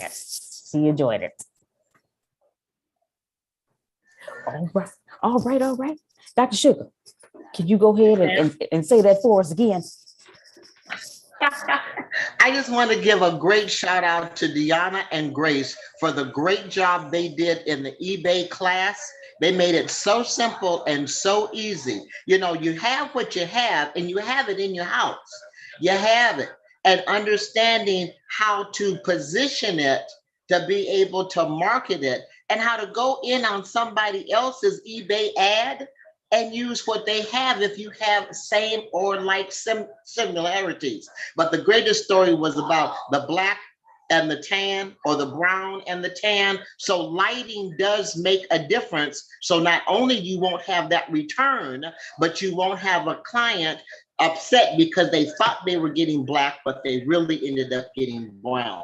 class. She enjoyed it. All right. Dr. Sugar, can you go ahead and say that for us again? I just want to give a great shout out to Deanna and Grace for the great job they did in the eBay class. They made it so simple and so easy. You know, you have what you have and you have it in your house. You have it. And understanding how to position it to be able to market it and how to go in on somebody else's eBay ad and use what they have if you have same or like similarities. But the greatest story was about the black and the tan, or the brown and the tan. So lighting does make a difference. So not only you won't have that return, but you won't have a client upset because they thought they were getting black, but they really ended up getting brown.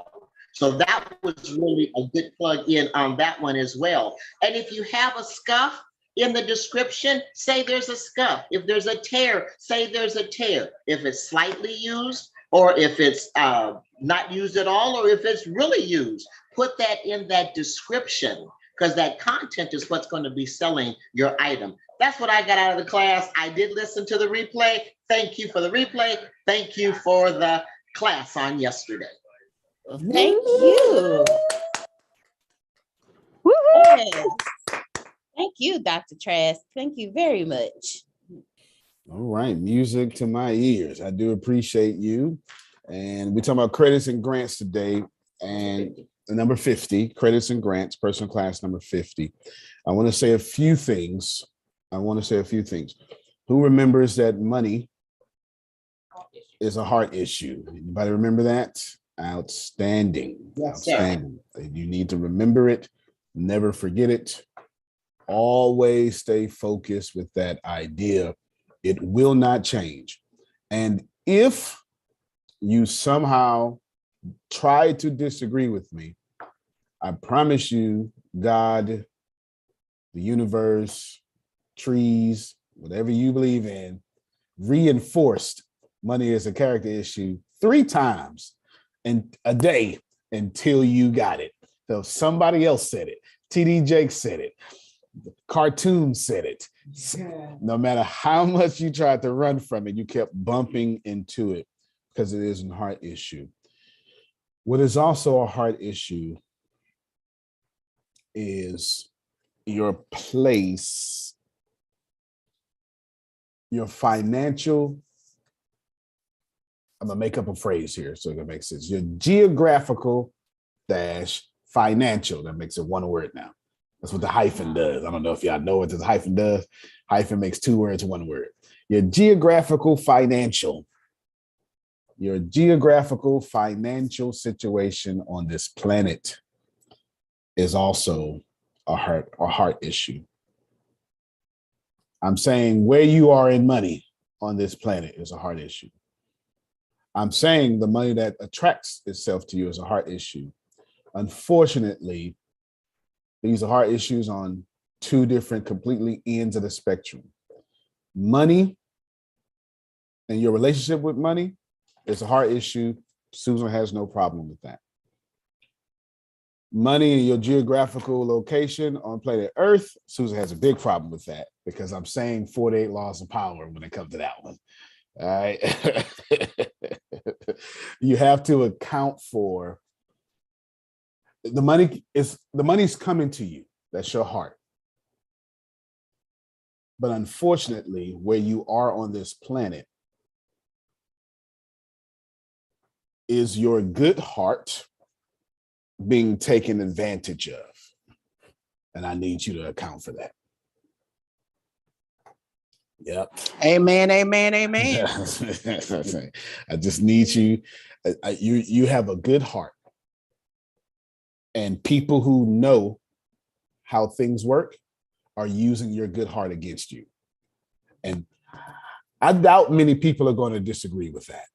So that was really a good plug in on that one as well. And if you have a scuff, in the description, say there's a scuff. If there's a tear, say there's a tear. If it's slightly used, or if it's not used at all, or if it's really used, put that in that description, because that content is what's going to be selling your item. That's what I got out of the class. I did listen to the replay. Thank you for the replay. Thank you for the class on yesterday. Thank you. Yes. Thank you, Dr. Trask. Thank you very much. All right, music to my ears. I do appreciate you. And we're talking about credits and grants today. And number 50, credits and grants, personal class number 50. I want to say a few things. Who remembers that money is a heart issue? Anybody remember that? Outstanding. Yes, outstanding. You need to remember it. Never forget it. Always stay focused with that idea. It will not change. And if you somehow try to disagree with me, I promise you, God, the universe, trees, whatever you believe in, reinforced money as a character issue 3 times in a day until you got it. So somebody else said it. TD Jakes said it. The cartoon said it. No matter how much you tried to run from it, you kept bumping into it because it is a heart issue. What is also a heart issue is your place, your financial, I'm gonna make up a phrase here so it makes sense. Your geographical dash financial, that makes it one word now. That's what the hyphen does. I don't know if y'all know what this hyphen does. Hyphen makes 2 words, 1 word. Your geographical financial situation on this planet is also a heart issue. I'm saying where you are in money on this planet is a heart issue. I'm saying the money that attracts itself to you is a heart issue. Unfortunately, these are heart issues on 2 different completely ends of the spectrum. Money and your relationship with money is a heart issue. Susan has no problem with that. Money and your geographical location on planet Earth, Susan has a big problem with that because I'm saying 48 laws of power when it comes to that one. All right. You have to account for the money's coming to you. That's your heart. But unfortunately, where you are on this planet is your good heart being taken advantage of. And I need you to account for that. Yep. Amen, amen, amen. I just need you. You have a good heart. And people who know how things work are using your good heart against you. And I doubt many people are going to disagree with that.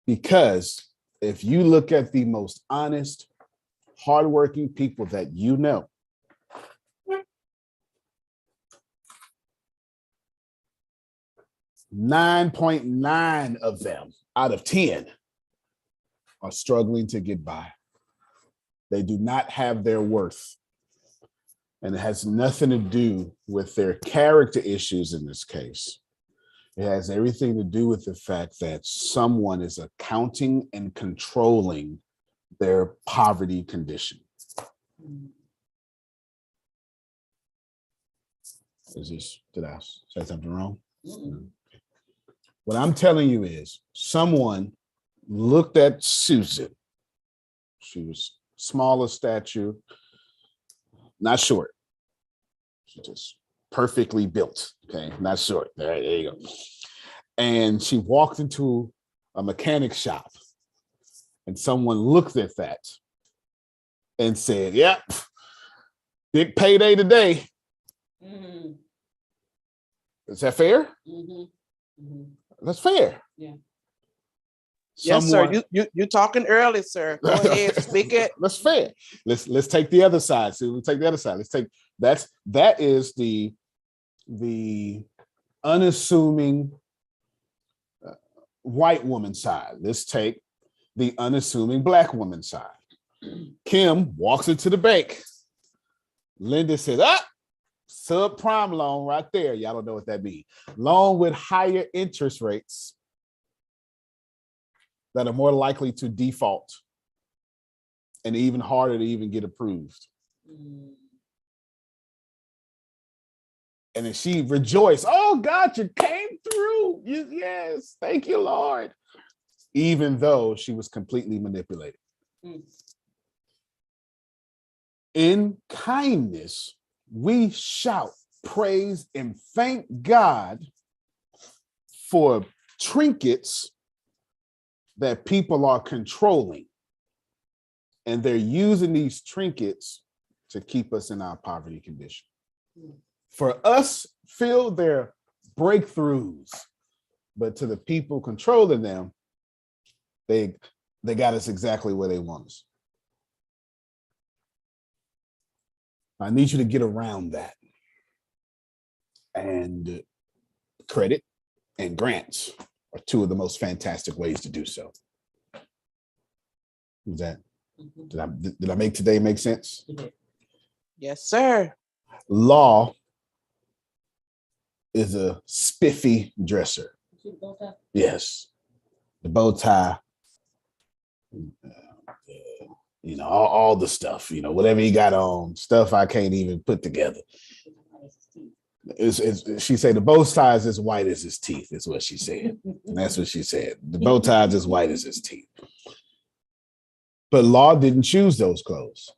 Because if you look at the most honest, hardworking people that you know, .9 of them out of 10 are struggling to get by. They do not have their worth. And it has nothing to do with their character issues in this case. It has everything to do with the fact that someone is accounting and controlling their poverty condition. Did I say something wrong? What I'm telling you is someone looked at Susan. She was smaller stature, not short. She just perfectly built. Okay, not short. There you go. And she walked into a mechanic shop, and someone looked at that and said, "Yep, big payday today." Mhm. Is that fair? Mhm. Mhm. That's fair. Yeah. Yes, sir. You talking early, sir. Go ahead, speak it. That's fair. Let's take the other side. So let's take the other side. That is the unassuming white woman side. Let's take the unassuming black woman side. Kim walks into the bank. Linda says, subprime loan right there. Y'all don't know what that means. Loan with higher interest rates that are more likely to default and even harder to even get approved. And then she rejoiced. Oh God, you came through. Yes, thank you, Lord. Even though she was completely manipulated. In kindness, we shout, praise, and thank God for trinkets that people are controlling. And they're using these trinkets to keep us in our poverty condition. For us, feel their breakthroughs, but to the people controlling them, they got us exactly where they want us. I need you to get around that. And credit and grants are two of the most fantastic ways to do so. Did I make today make sense? Yes, sir. Law is a spiffy dresser. Yes. The bow tie, all the stuff, whatever he got on, stuff I can't even put together. She said the bow tie is as white as his teeth, is what she said. And that's what she said. The bow tie is as white as his teeth. But Law didn't choose those clothes.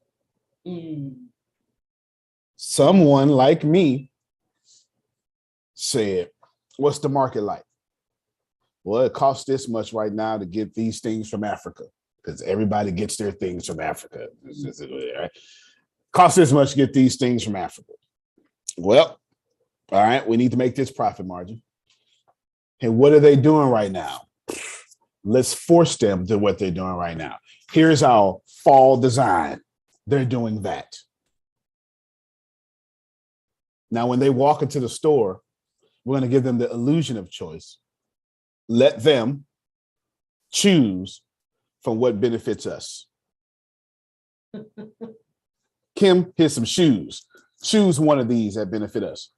Someone like me said, what's the market like? Well, it costs this much right now to get these things from Africa, because everybody gets their things from Africa. Right? Costs this much to get these things from Africa. Well, all right, we need to make this profit margin. And what are they doing right now? Let's force them to what they're doing right now. Here's our fall design. They're doing that. Now, when they walk into the store, we're going to give them the illusion of choice. Let them choose from what benefits us. Kim, here's some shoes. Choose one of these that benefit us.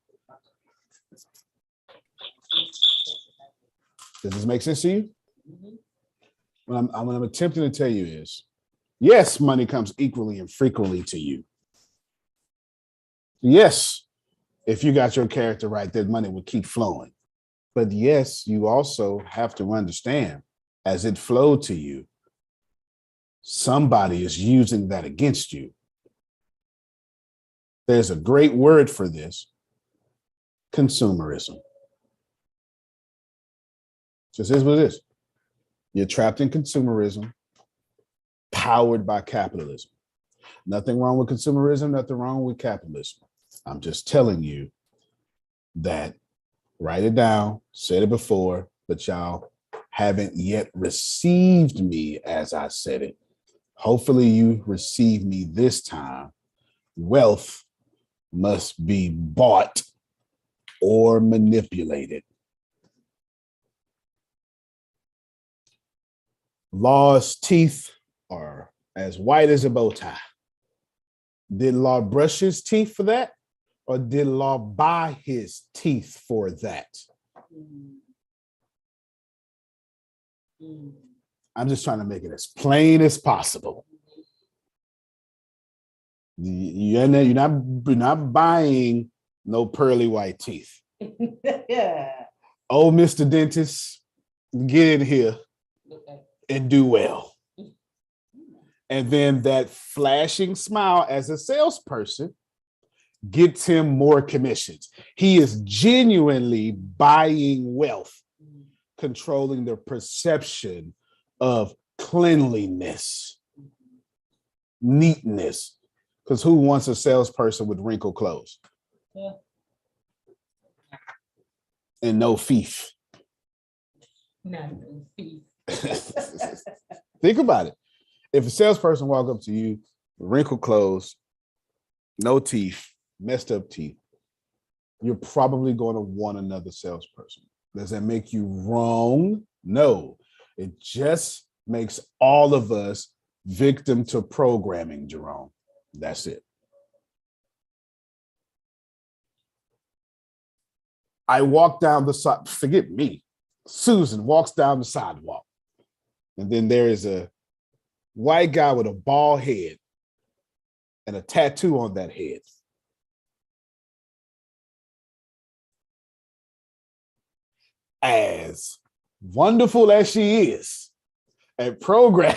Does this make sense to you? What I'm attempting to tell you is, yes, money comes equally and frequently to you. Yes, if you got your character right, that money will keep flowing. But yes, you also have to understand, as it flowed to you, somebody is using that against you. There's a great word for this: consumerism. Just is what it is. You're trapped in consumerism, powered by capitalism. Nothing wrong with consumerism, nothing wrong with capitalism. I'm just telling you that, write it down, said it before, but y'all haven't yet received me as I said it. Hopefully you receive me this time. Wealth must be bought or manipulated. Law's teeth are as white as a bow tie. Did Law brush his teeth for that? Or did Law buy his teeth for that? I'm just trying to make it as plain as possible. You're not buying no pearly white teeth. Oh, Mr. Dentist, get in here and do well. And then that flashing smile as a salesperson gets him more commissions. He is genuinely buying wealth, controlling the perception of cleanliness, neatness. Because who wants a salesperson with wrinkled clothes? Yeah. And no thief. No thief. Think about it. If a salesperson walk up to you, wrinkled clothes, no teeth, messed up teeth, you're probably going to want another salesperson. Does that make you wrong? No. It just makes all of us victim to programming, Jerome. That's it. I walk down the side, forget me. Susan walks down the sidewalk. And then there is a white guy with a bald head and a tattoo on that head. As wonderful as she is at program.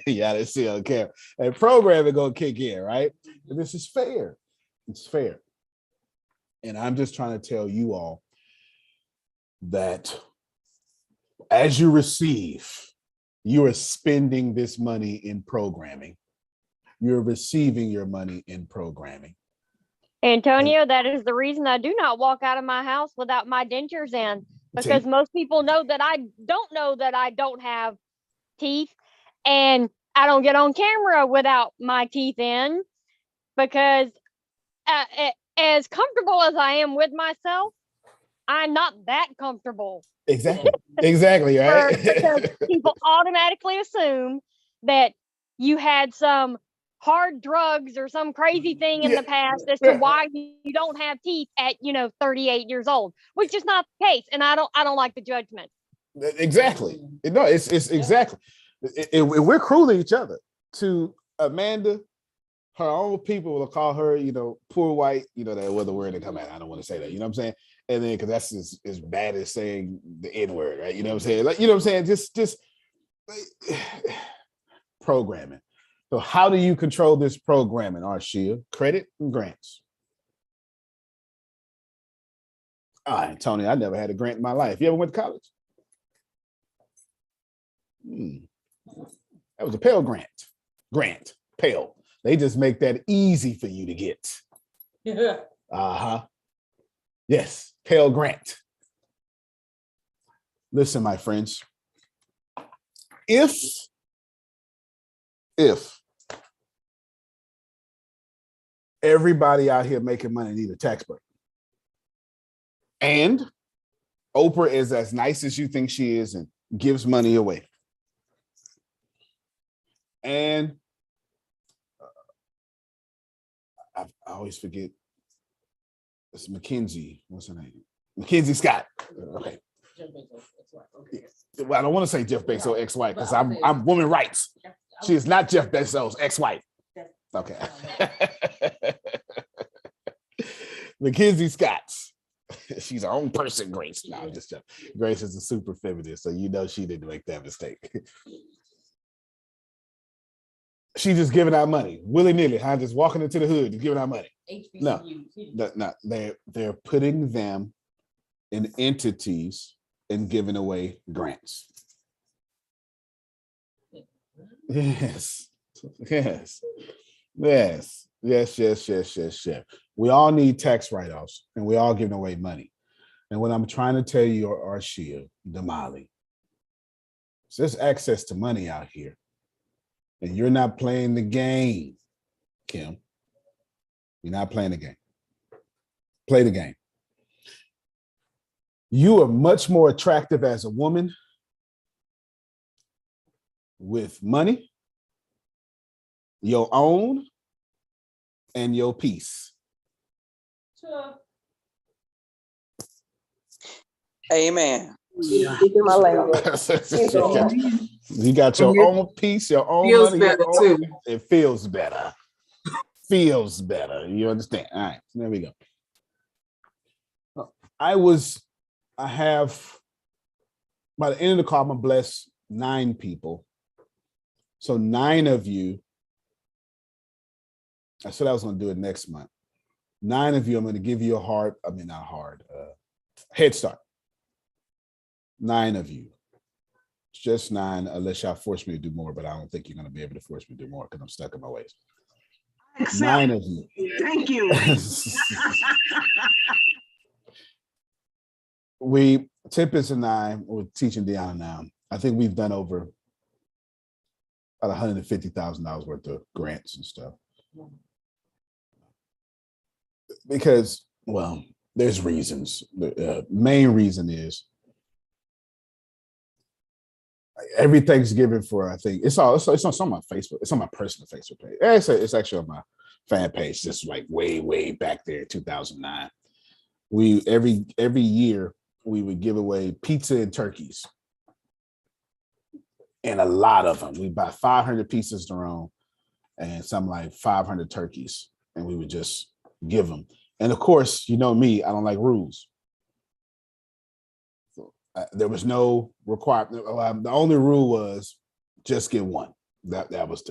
Yeah, let's see on camera. And programming gonna kick in, right? And this is fair. It's fair. And I'm just trying to tell you all that as you receive, you are spending this money in programming. You're receiving your money in programming. Antonio, that is the reason I do not walk out of my house without my dentures in, because most people know that I don't have teeth, and I don't get on camera without my teeth in, because as comfortable as I am with myself, I'm not that comfortable. Exactly, right? Because people automatically assume that you had some hard drugs or some crazy thing in the past as to why you don't have teeth at 38 years old, which is not the case. And I don't like the judgment. Exactly. No, it's exactly. We're cruel to each other. To Amanda, her own people will call her, poor white, that other word to come out. I don't want to say that, you know what I'm saying? And then, because that's as bad as saying the N-word, right? You know what I'm saying? Like, you know what I'm saying? Just programming. So how do you control this programming, Arshia? Credit and grants. All right, Tony, I never had a grant in my life. You ever went to college? That was a Pell Grant, Pell. They just make that easy for you to get. Yeah. Uh-huh. Yes, Pell Grant. Listen, my friends, if everybody out here making money need a tax break, and Oprah is as nice as you think she is and gives money away, and I always forget, it's Mackenzie. What's her name? Mackenzie Scott. Okay. Well, I don't want to say Jeff Bezos ex-wife because I'm woman rights. She is not Jeff Bezos ex-wife. Okay. Mackenzie Scott. She's her own person, Grace. No, I'm just joking. Grace is a super feminist, so she didn't make that mistake. She just giving out money willy-nilly, just walking into the hood, just giving out money. No, they're putting them in entities and giving away grants. Yes. We all need tax write-offs, and we all giving away money. And what I'm trying to tell you, Arshia, Damali, there's access to money out here, and you're not playing the game, Kim. You're not playing the game. Play the game. You are much more attractive as a woman with money, your own, and your peace. Amen. Speaking my language. You got your own peace, your own Feels money, your better own, too. it feels better. Feels better. You understand? All right, there we go. I have, by the end of the call, I'm gonna bless 9 people. So 9 of you, I said I was gonna do it next month. 9 of you, I'm gonna give you head start. 9 of you. It's just 9, unless y'all force me to do more, but I don't think you're gonna be able to force me to do more because I'm stuck in my ways. 9 of you. Thank you. Tempest and I, we're teaching Deanna now. I think we've done over about $150,000 worth of grants and stuff. Because, well, there's reasons. The main reason is every Thanksgiving for, I think, it's on my Facebook. It's on my personal Facebook page. It's actually on my fan page. Just like way back there, 2009. We every year we would give away pizza and turkeys, and a lot of them. We buy 500 pieces to Jerome, and something like 500 turkeys, and we would just give them. And of course, you know me, I don't like rules. So, there was no requirement. The only rule was just get one. That was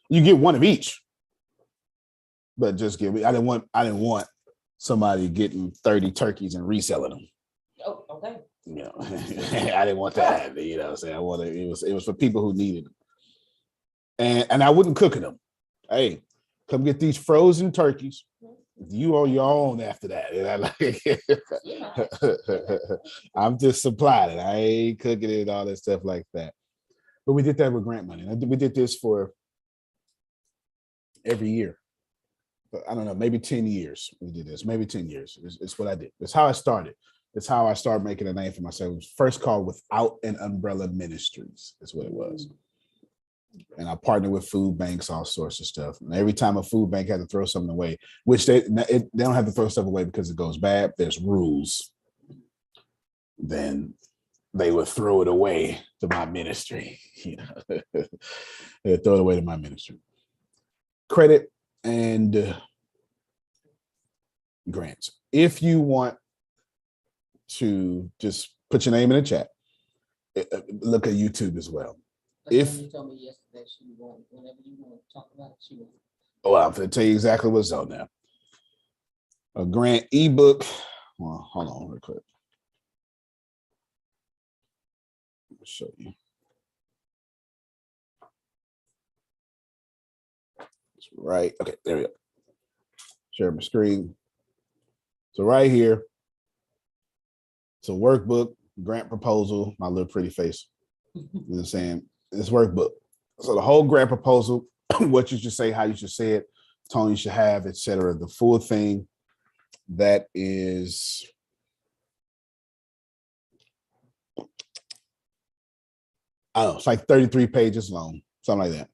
you get one of each, but just give me. I didn't want somebody getting 30 turkeys and reselling them. Oh, okay. You know, I didn't want that. You know what I'm saying? It was for people who needed them. And I wouldn't cook them. Hey, come get these frozen turkeys. You on your own after that. I'm just supplying it. I ain't cooking it and all that stuff like that. But we did that with grant money. We did this for every year. I don't know, maybe 10 years we did this, maybe 10 years. It's what I did. It's how I started. It's how I started making a name for myself. It was first called Without an Umbrella Ministries, is what it was. And I partnered with food banks, all sorts of stuff. And every time a food bank had to throw something away, which they don't have to throw stuff away because it goes bad, there's rules. Then they would throw it away to my ministry. You know, they would throw it away to my ministry. Credit and grants. If you want to just put your name in the chat, look at YouTube as well. If you told me yesterday she won't, whenever you want to talk about it, she will. Oh, I'm going to tell you exactly what's on there. A grant ebook. Well, hold on real quick. I'll show you. It's right. Okay, there we go. Share my screen. So right here, it's a workbook, grant proposal, my little pretty face. You know what I'm saying? This workbook. So the whole grant proposal, what you should say, how you should say it, tone you should have, etc. The full thing that is I don't know, it's like 33 pages long, something like that.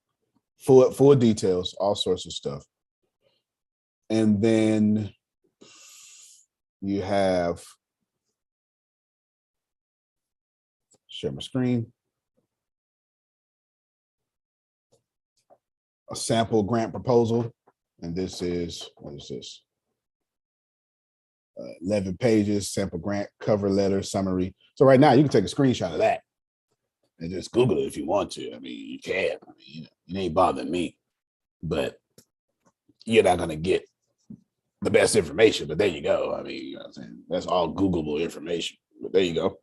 Full details, all sorts of stuff. And then you have, share my screen, a sample grant proposal. And this is, what is this? 11 pages, sample grant, cover letter, summary. So right now you can take a screenshot of that and just Google it if you want to. I mean, you can. I mean, it ain't bothering me, but you're not going to get the best information, but there you go. I mean, you know what I'm saying? That's all Googleable information, but there you go.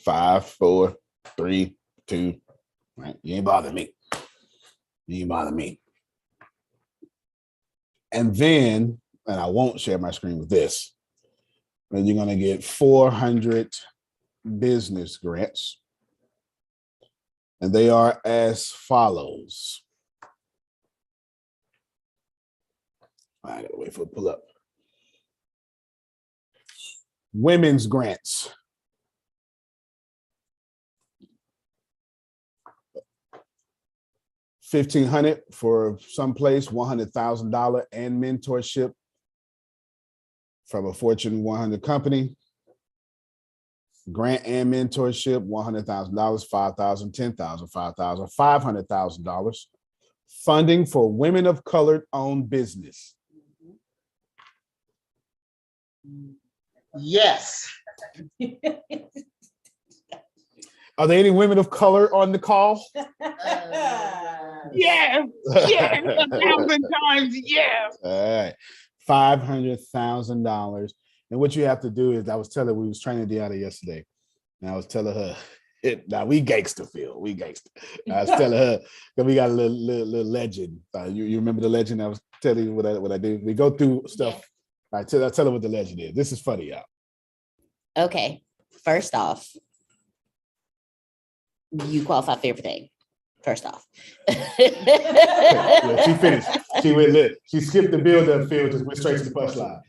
5, 4, 3, 2, right? You ain't bothering me. You ain't bothering me. And then, and I won't share my screen with this, but you're going to get 400 business grants. And they are as follows. I gotta wait for it to pull up. Women's grants. $1,500 for someplace, $100,000 and mentorship from a Fortune 100 company. Grant and mentorship, $100,000, $5,000, $10,000, $5,000, $500,000. Funding for women of color owned business. Yes. Are there any women of color on the call? Yes, yes, 1,000 times yes. All right, $500,000. And what you have to do is, I was telling, we was training Deanna yesterday, and I was telling her, now we gangster, Phil, we gangster. I was telling her that we got a little legend. You remember the legend? I was telling you what I do. We go through stuff. I tell her what the legend is. This is funny, y'all. Okay, first off, you qualify for everything. First off. Yeah, she finished. She went lit. She skipped the build-up, Phil, just went straight to the punchline.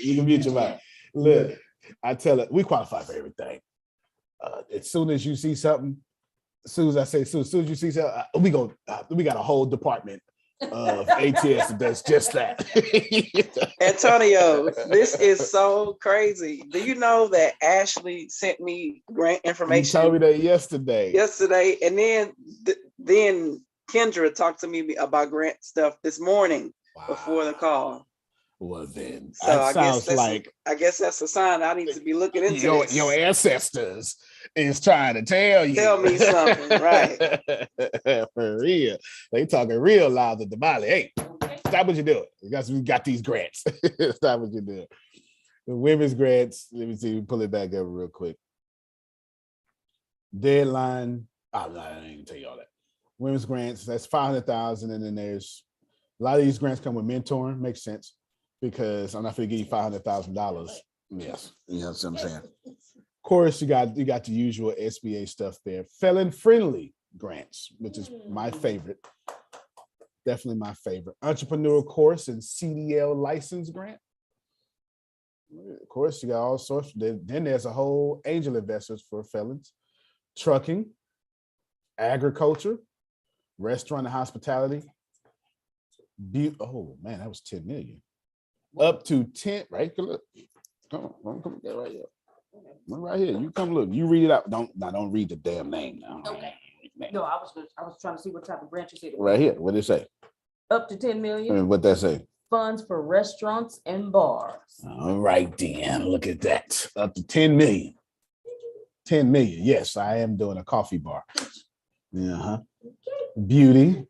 You can mute your mic. Look, I tell her, we qualify for everything. As soon as you see something, as soon as you see something, we got a whole department of ATS that does just that. Antonio, this is so crazy. Do you know that Ashley sent me grant You information told me that yesterday. and then Kendra talked to me about grant stuff this morning before the call. Well, then, So that sounds like I guess that's a sign I need to be looking into this. your ancestors is trying to tell you. Tell me something, right? For real. They talking real loud at the Molly. Hey, stop what you're doing. We got these grants. Stop what you're doing. The women's grants, let me see, pull it back up real quick. Deadline. I ain't gonna tell you all that. Women's grants, that's 500,000. And then there's a lot of these grants come with mentoring, makes sense. Because I'm not going to give you $500,000. Yes, you know what I'm saying. Of course, you got the usual SBA stuff there. Felon-friendly grants, which is my favorite. Definitely my favorite. Entrepreneurial course and CDL license grant. Of course, you got all sorts. Then there's a whole angel investors for felons. Trucking, agriculture, restaurant and hospitality. Oh man, that was 10 million. Up to 10, right? Look. Come on, right here. Right here. You come look. You read it out. Don't read the damn name now. Okay. No, I was trying to see what type of grant you said. Right here. What did it say? Up to 10 million. And what that say? Funds for restaurants and bars. All right, then. Look at that. Up to 10 million. 10 million. Yes, I am doing a coffee bar. Uh-huh. Beauty.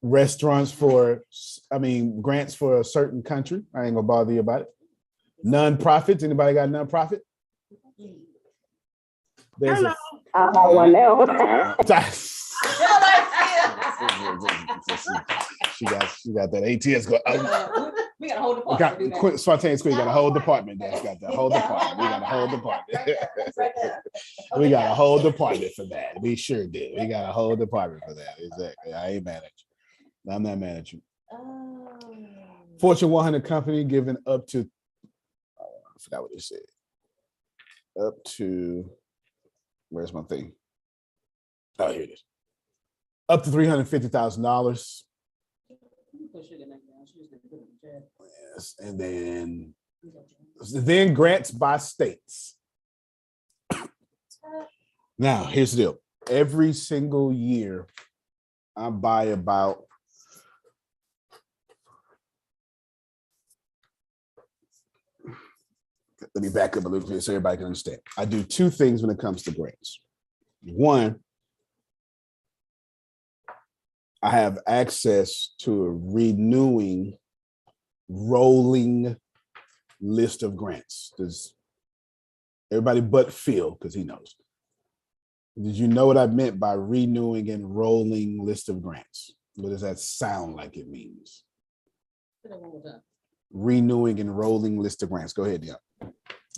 Restaurants grants for a certain country. I ain't gonna bother you about it. Non-profits. Anybody got a non-profit? There's I have one now. She got that ATS going. We got a whole department. Spontaneous Queen got a whole department that's got the whole department. We got a whole department. We got a whole department for that. We sure did. We got a whole department for that. Exactly. I ain't mad at you. I'm not mad at you. Fortune 100 company giving up to, I forgot what it said. Up to, where's my thing? Oh, here it is. Up to $350,000. Yes, and then grants by states. Now, here's the deal. Every single year, I buy about let me back up a little bit so everybody can understand. I do two things when it comes to grants. One, I have access to a renewing, rolling list of grants. Does everybody but Phil, because he knows. Did you know what I meant by renewing and rolling list of grants? What does that sound like it means? Renewing and rolling list of grants. Go ahead, yeah.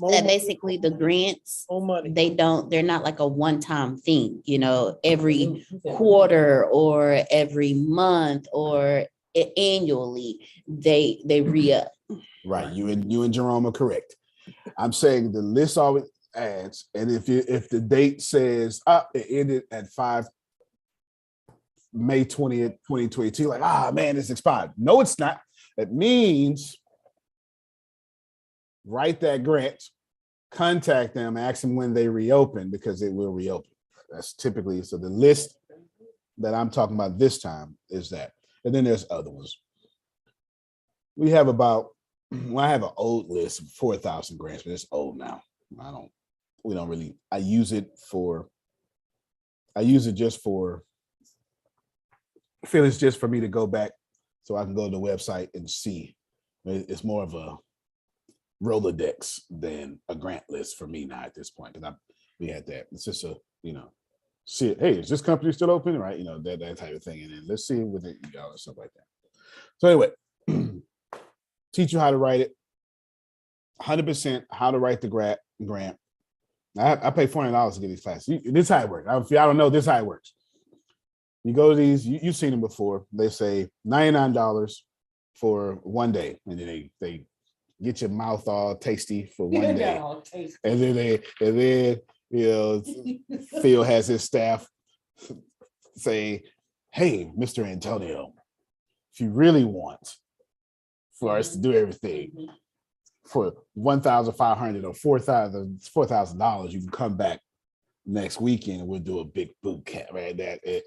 That basically the grants, they're not like a one-time thing, every quarter or every month or annually, they re-up. Right, you and Jerome are correct. I'm saying the list always adds, and if the date says it ended at May 20th, 2022. Like, man, it's expired. No, it's not. That means write that grant, contact them, ask them when they reopen, because it will reopen. That's typically, so the list that I'm talking about this time is that. And then there's other ones. We have I have an old list of 4,000 grants, but it's old now. I use it just for, I feel it's just for me to go back so I can go to the website and see. It's more of a Rolodex than a grant list for me now at this point, because we had that. It's just a, see, hey, is this company still open? Right? That type of thing. And then let's see with it, stuff like that. So anyway, teach you how to write it. 100% how to write the grant. I pay $400 to get these classes. This is how it works. If y'all don't know, this is how it works. You go to these, you've seen them before. They say $99 for one day. And then they get your mouth all tasty for one day. And then Phil has his staff say, hey, Mr. Antonio, if you really want for us to do everything for $1,500 or $4,000, you can come back next weekend and we'll do a big boot camp, right?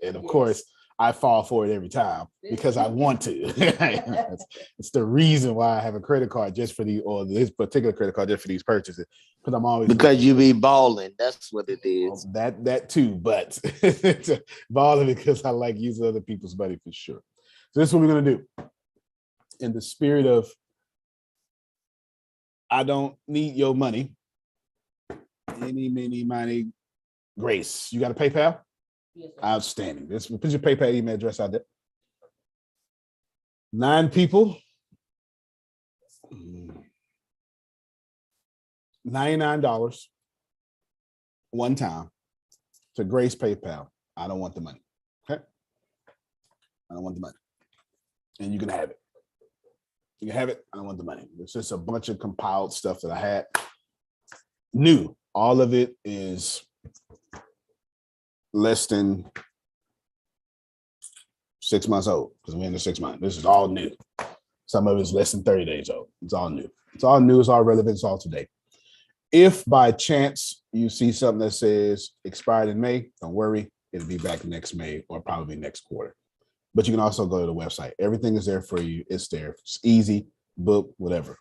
And of course, I fall for it every time because I want to. It's the reason why I have a credit card just for this particular credit card just for these purchases, because I'm always you be balling. That's what it is. That too, but balling because I like using other people's money for sure. So this is what we're gonna do. In the spirit of, I don't need your money. Money. Grace, you got a PayPal? Yes, outstanding. Put your PayPal email address out there. 9 people. $99 one time to Grace PayPal. I don't want the money. Okay. I don't want the money. And you can have it. You can have it. I don't want the money. It's just a bunch of compiled stuff that I had. New. All of it is less than 6 months old, because we're in the 6 months. This is all new. Some of it's less than 30 days old. It's all new. It's all new. It's all relevant. It's all today. If by chance you see something that says expired in May, don't worry. It'll be back next May or probably next quarter. But you can also go to the website. Everything is there for you. It's there. It's easy, book, whatever.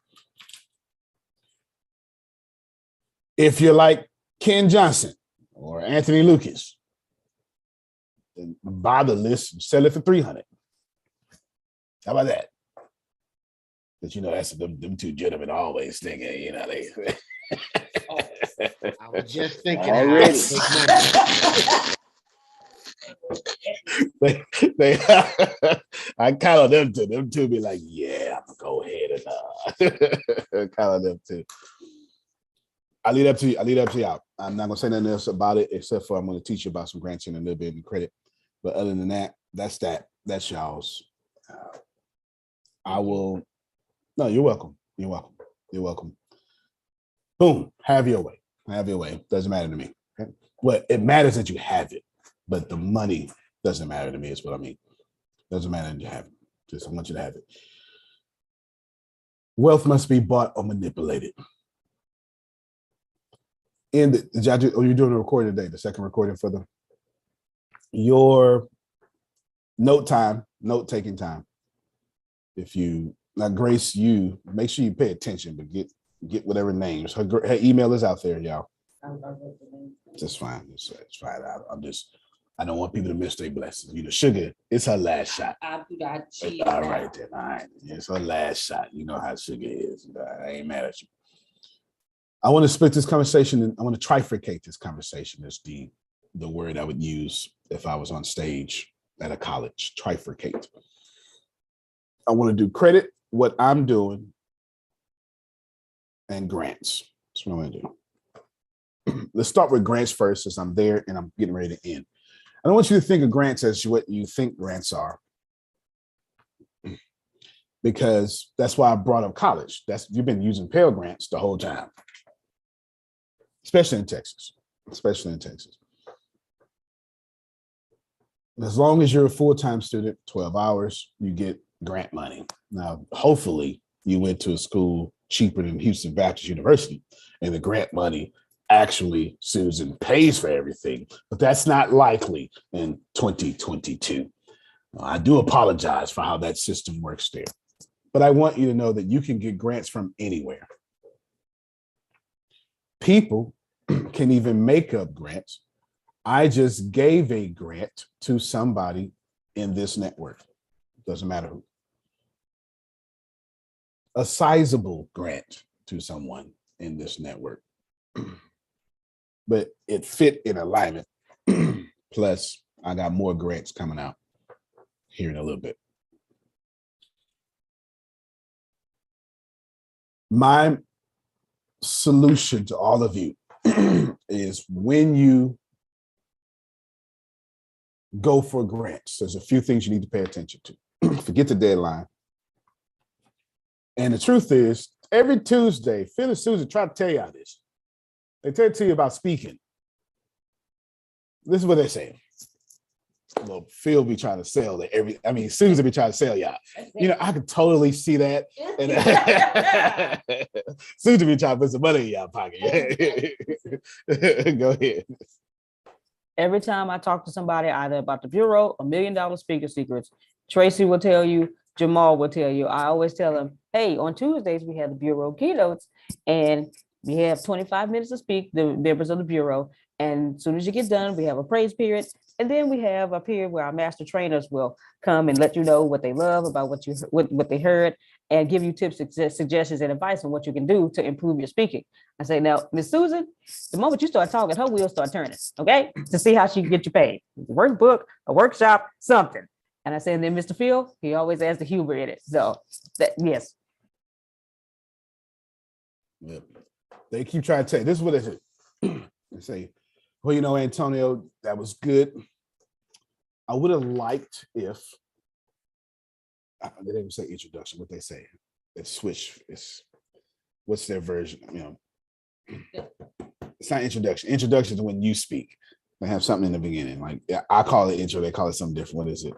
If you're like Ken Johnson or Anthony Lucas, then buy the list and sell it for $300. How about that? But that's them two gentlemen always thinking, they. I was just thinking already. They I count on them too. Them two be like, yeah, I'm gonna go ahead and count on them too. I leave it up to you. I'm not gonna say nothing else about it except for I'm gonna teach you about some grants and a little bit of credit. But other than that, that's y'all's. I will. No, you're welcome. You're welcome. Boom. Have your way. Doesn't matter to me. Okay? Well, it matters that you have it, but the money doesn't matter to me. Is what I mean. Doesn't matter that you have it. Just I want you to have it. Wealth must be bought or manipulated. You're doing a recording today, the second recording for your note-taking time. If you, now Grace, you make sure you pay attention, but get whatever names. Her email is out there, y'all. Just fine. It's fine. I don't want people to miss their blessings. Sugar, it's her last shot. All right, then. All right. It's her last shot. You know how Sugar is. I ain't mad at you. I want to split this conversation and I want to trifurcate this conversation. Is the word I would use if I was on stage at a college. Trifurcate. I want to do credit, what I'm doing, and grants. That's what I'm going to do. Let's start with grants first, since I'm there and I'm getting ready to end. I don't want you to think of grants as what you think grants are, because that's why I brought up college. You've been using Pell Grants the whole time. Especially in Texas. As long as you're a full-time student, 12 hours, you get grant money. Now, hopefully you went to a school cheaper than Houston Baptist University and the grant money actually, Susan, pays for everything, but that's not likely in 2022. I do apologize for how that system works there, but I want you to know that you can get grants from anywhere. People can even make up grants. I just gave a grant to somebody in this network. Doesn't matter who. A sizable grant to someone in this network. But it fit in alignment. Plus, I got more grants coming out here in a little bit. My solution to all of you is when you go for grants, there's a few things you need to pay attention to. Forget the deadline. And the truth is, every Tuesday, Phil and Susan try to tell y'all this. They tell it to you about speaking. This is what they're saying. Well, Phil be trying to sell that Susan be trying to sell y'all. You know, I could totally see that. And Susan be trying to put some money in y'all pocket. Go ahead. Every time I talk to somebody either about the Bureau or $1 Million Speaker Secrets, Tracy will tell you, Jamal will tell you, I always tell them, hey, on Tuesdays, we have the Bureau keynotes and we have 25 minutes to speak, the members of the Bureau. And as soon as you get done, we have a praise period. And then we have a period where our master trainers will come and let you know what they love about what they heard and give you tips, suggestions, and advice on what you can do to improve your speaking. I say, now, Miss Susan, the moment you start talking, her wheels start turning, okay? To see how she can get you paid. A workbook, a workshop, something. And I say, and then Mr. Phil, he always has the humor in it. So, yes. Yep. They keep trying to tell you, this is what they say. They say, well, you know, Antonio, that was good. I would have liked if, they didn't even say introduction, what they say. It's switch, what's their version, you know. It's not introduction. Introduction is when you speak. They have something in the beginning. Like, I call it intro, they call it something different. What is it?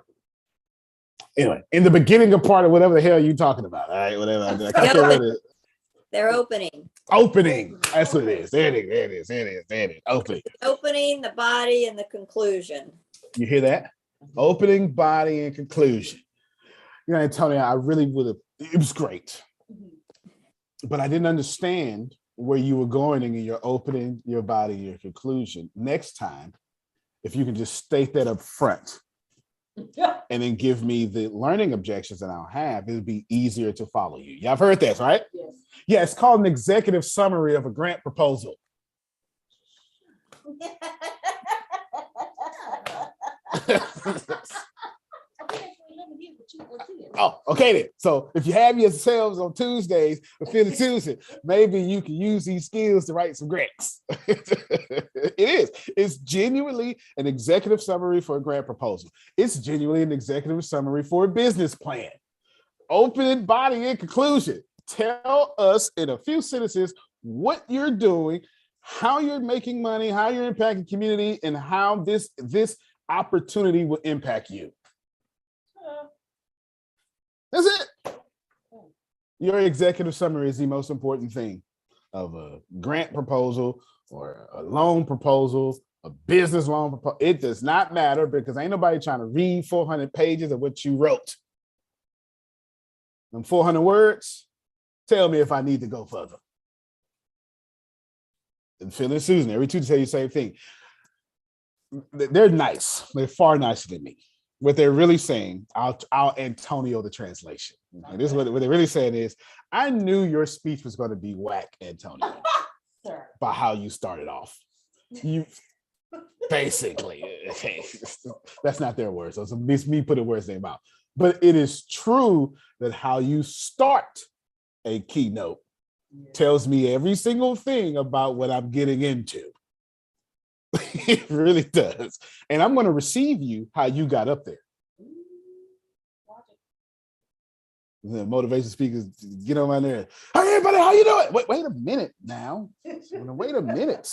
Anyway, in the beginning of part of whatever the hell you're talking about, all right, whatever. I can't remember. They're opening. Opening. That's what it is. There it is. Opening. Opening, the body, and the conclusion. You hear that? Opening, body, and conclusion. You know, Antonio, I really would have, it was great. But I didn't understand where you were going in your opening, your body, your conclusion. Next time, if you can just state that up front and then give me the learning objections that I'll have, it'll be easier to follow you. Y'all have heard that, right? Yes. Yeah, it's called an executive summary of a grant proposal. Oh, okay then. So if you have yourselves on Tuesdays or Phil and Susan, maybe you can use these skills to write some grants. It is. It's genuinely an executive summary for a grant proposal. It's genuinely an executive summary for a business plan. Opening, body, and conclusion. Tell us in a few sentences what you're doing, how you're making money, how you're impacting community, and how this opportunity will impact you. That's it. Your executive summary is the most important thing of a grant proposal or a loan proposal, a business loan proposal. It does not matter because ain't nobody trying to read 400 pages of what you wrote. Them 400 words, tell me if I need to go further. And Phil and Susan, every Tuesday say the same thing. They're nice. They're far nicer than me. What they're really saying, I'll Antonio the translation. And this is what they're really saying is, I knew your speech was going to be whack, Antonio, by how you started off. You basically, that's not their words. So it's me putting words in their mouth. But it is true that how you start a keynote tells me every single thing about what I'm getting into. It really does. And I'm going to receive you how you got up there. The motivation speakers get on there. Hey, everybody, how you doing? Wait a minute now. Wait a minute.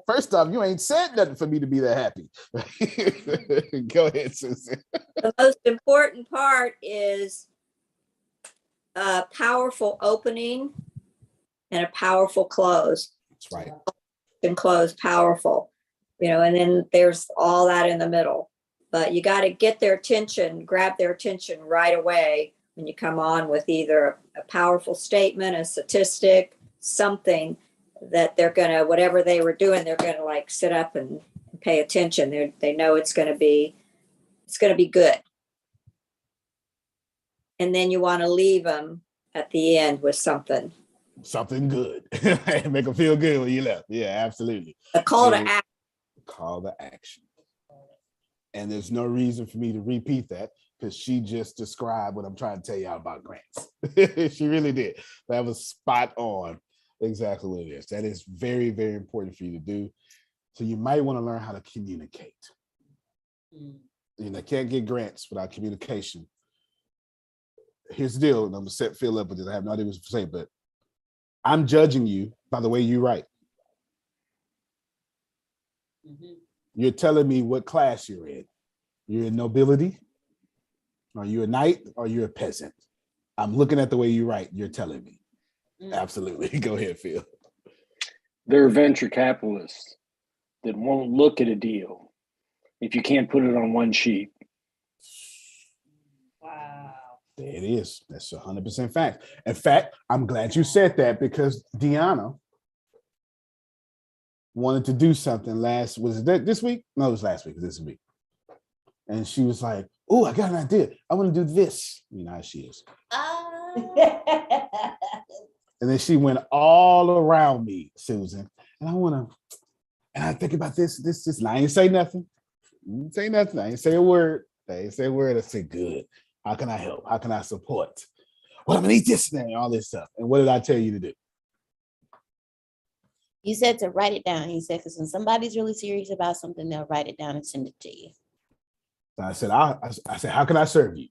First off, you ain't said nothing for me to be that happy. Go ahead, Susan. The most important part is a powerful opening and a powerful close. That's right. And close powerful, and then there's all that in the middle. But you got to get their attention, grab their attention right away when you come on with either a powerful statement, a statistic, something that they're going to, whatever they were doing, they're going to like sit up and pay attention. They know it's going to be good. And then you want to leave them at the end with something good. Make them feel good when you left. Yeah, absolutely. A call to action. Call to action. And there's no reason for me to repeat that because she just described what I'm trying to tell y'all about grants. She really did. That was spot on. Exactly what it is. That is very, very important for you to do. So you might want to learn how to communicate. Can't get grants without communication. Here's the deal, and I'm gonna set Phil up with this. I have no idea what to say, but I'm judging you by the way you write. You're telling me what class you're in. You're in nobility? Are you a knight or you're a peasant? I'm looking at the way you write. You're telling me. Absolutely. Go ahead, Phil. There are venture capitalists that won't look at a deal if you can't put it on one sheet. Wow. There it is. That's 100% fact. In fact, I'm glad you said that because Deanna wanted to do something this week? No, it was last week, this week. And she was like, oh, I got an idea. I want to do this. You know how she is. And then she went all around me, Susan. And I think about this, and I ain't say nothing. I ain't say nothing. I ain't say a word. I said, good. How can I help? How can I support? Well, I'm gonna need this and all this stuff. And what did I tell you to do? You said to write it down. He said, because when somebody's really serious about something, they'll write it down and send it to you. So I said, how can I serve you?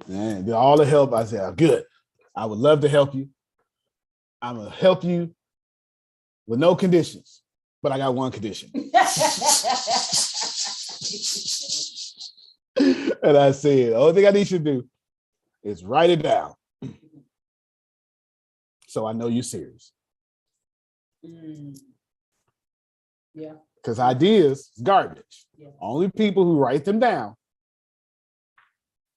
And all the help. I said, good. I would love to help you. I'm gonna help you with no conditions, but I got one condition. And I said, the only thing I need you to do is write it down. So I know you're serious. Yeah. Because ideas is garbage. Yeah. Only people who write them down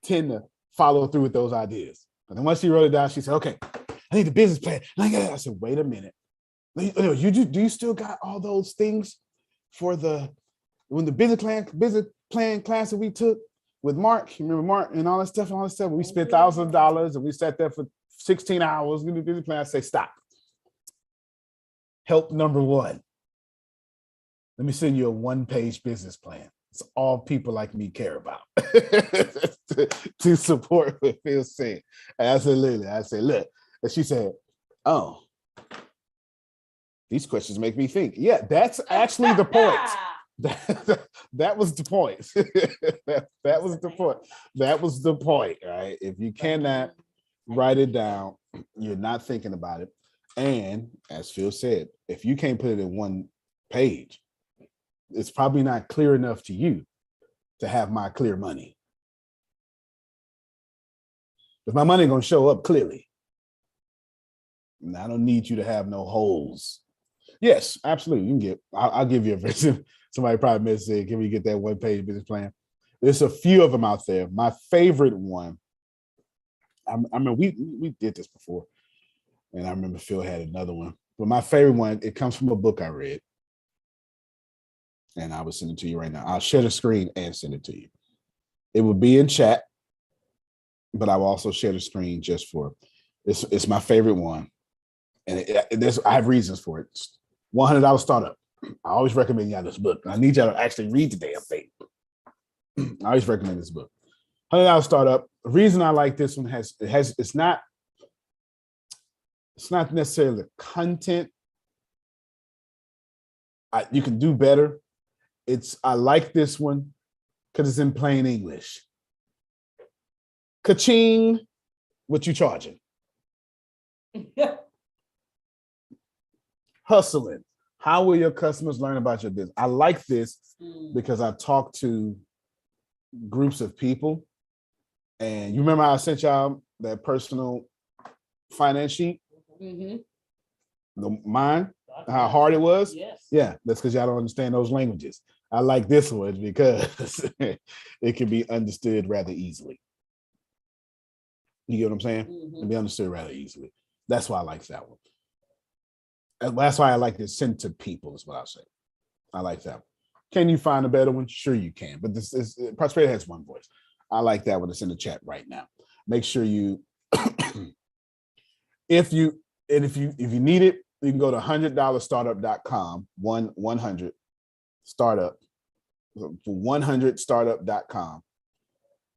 tend to follow through with those ideas. And then once she wrote it down, she said, okay, I need a business plan. I said, wait a minute. Do you still got all those things for the business plan class that we took with Mark? You remember Mark and all that stuff? We spent thousands of dollars and we sat there for 16 hours. We did the business plan. I say, stop. Help number one. Let me send you a one-page business plan. It's all people like me care about to support what Phil said. And I said, look. And she said, oh, these questions make me think. Yeah, that's actually the point. That was the point. That was the point. That was the point, right? If you cannot write it down, you're not thinking about it. And as Phil said, if you can't put it in one page, it's probably not clear enough to you to have my clear money. If my money gonna show up clearly, and I don't need you to have no holes. Yes, absolutely. You can get. I'll give you a version. Somebody probably may say, "Can we get that one-page business plan?" There's a few of them out there. My favorite one. I mean, we did this before, and I remember Phil had another one. But my favorite one, it comes from a book I read, and I will send it to you right now. I'll share the screen and send it to you. It will be in chat, but I will also share the screen just for. It's my favorite one, and I have reasons for it. It's $100 startup. I always recommend y'all this book. I need y'all to actually read the damn thing. I always recommend this book. $100 startup. The reason I like this one it's not necessarily the content. You can do better. I like this one because it's in plain English. Ka-ching, what you charging? Hustling. How will your customers learn about your business? I like this because I talk to groups of people, and you remember how I sent y'all that personal finance sheet? Mine, how hard it was? Yes. Yeah, that's because y'all don't understand those languages. I like this one because it can be understood rather easily. You get what I'm saying? It can be understood rather easily. That's why I like that one. That's why I like to send to people, is what I'll say. I like that one. Can you find a better one? Sure you can, but this is Prosperity has one voice. I like that one. It's in the chat right now. Make sure you, if you need it, you can go to $100startup.com, 100 startup, 100startup.com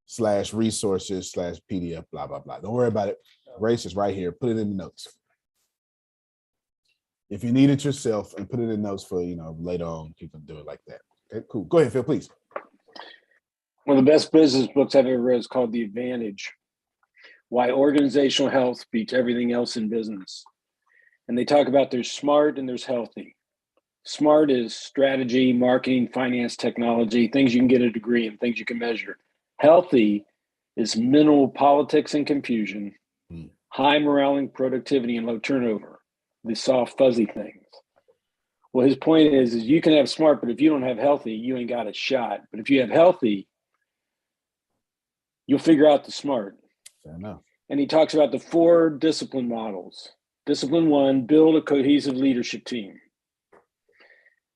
/resources/PDF, blah, blah, blah. Don't worry about it. Grace is right here. Put it in the notes. If you need it yourself, and put it in notes for, later on, you can do it like that. Okay, cool. Go ahead, Phil, please. One of the best business books I've ever read is called The Advantage: Why Organizational Health Beats Everything Else in Business. And they talk about there's smart and there's healthy. Smart is strategy, marketing, finance, technology, things you can get a degree in, things you can measure. Healthy is minimal politics and confusion, high morale and productivity, and low turnover, the soft, fuzzy things. Well, his point is you can have smart, but if you don't have healthy, you ain't got a shot. But if you have healthy, you'll figure out the smart. Fair enough. And he talks about the 4 discipline models. Discipline 1, build a cohesive leadership team.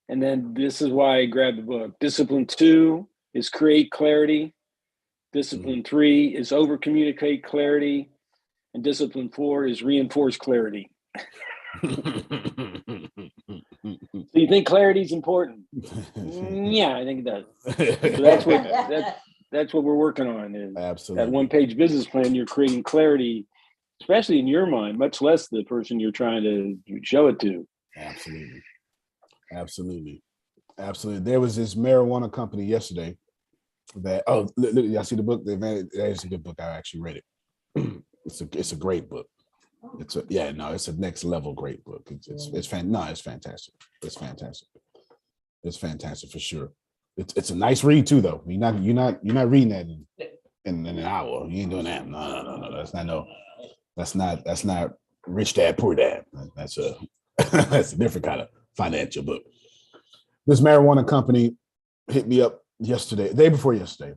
And then this is why I grabbed the book. Discipline 2 is create clarity. Discipline 3 is over communicate clarity. And discipline 4 is reinforce clarity. So you think clarity is important? Yeah, I think it does. So that's what we're working on, is absolutely that 1-page business plan. You're creating clarity, especially in your mind, much less the person you're trying to show it to. Absolutely. There was this marijuana company yesterday that, y'all see the book? That is a good book. I actually read it. It's a great book. It's a next level great book. It's fantastic. It's fantastic for sure. It's a nice read too, though. You're not reading that in an hour. You ain't doing that. No. That's not Rich Dad Poor Dad. That's a different kind of financial book. This marijuana company hit me up day before yesterday.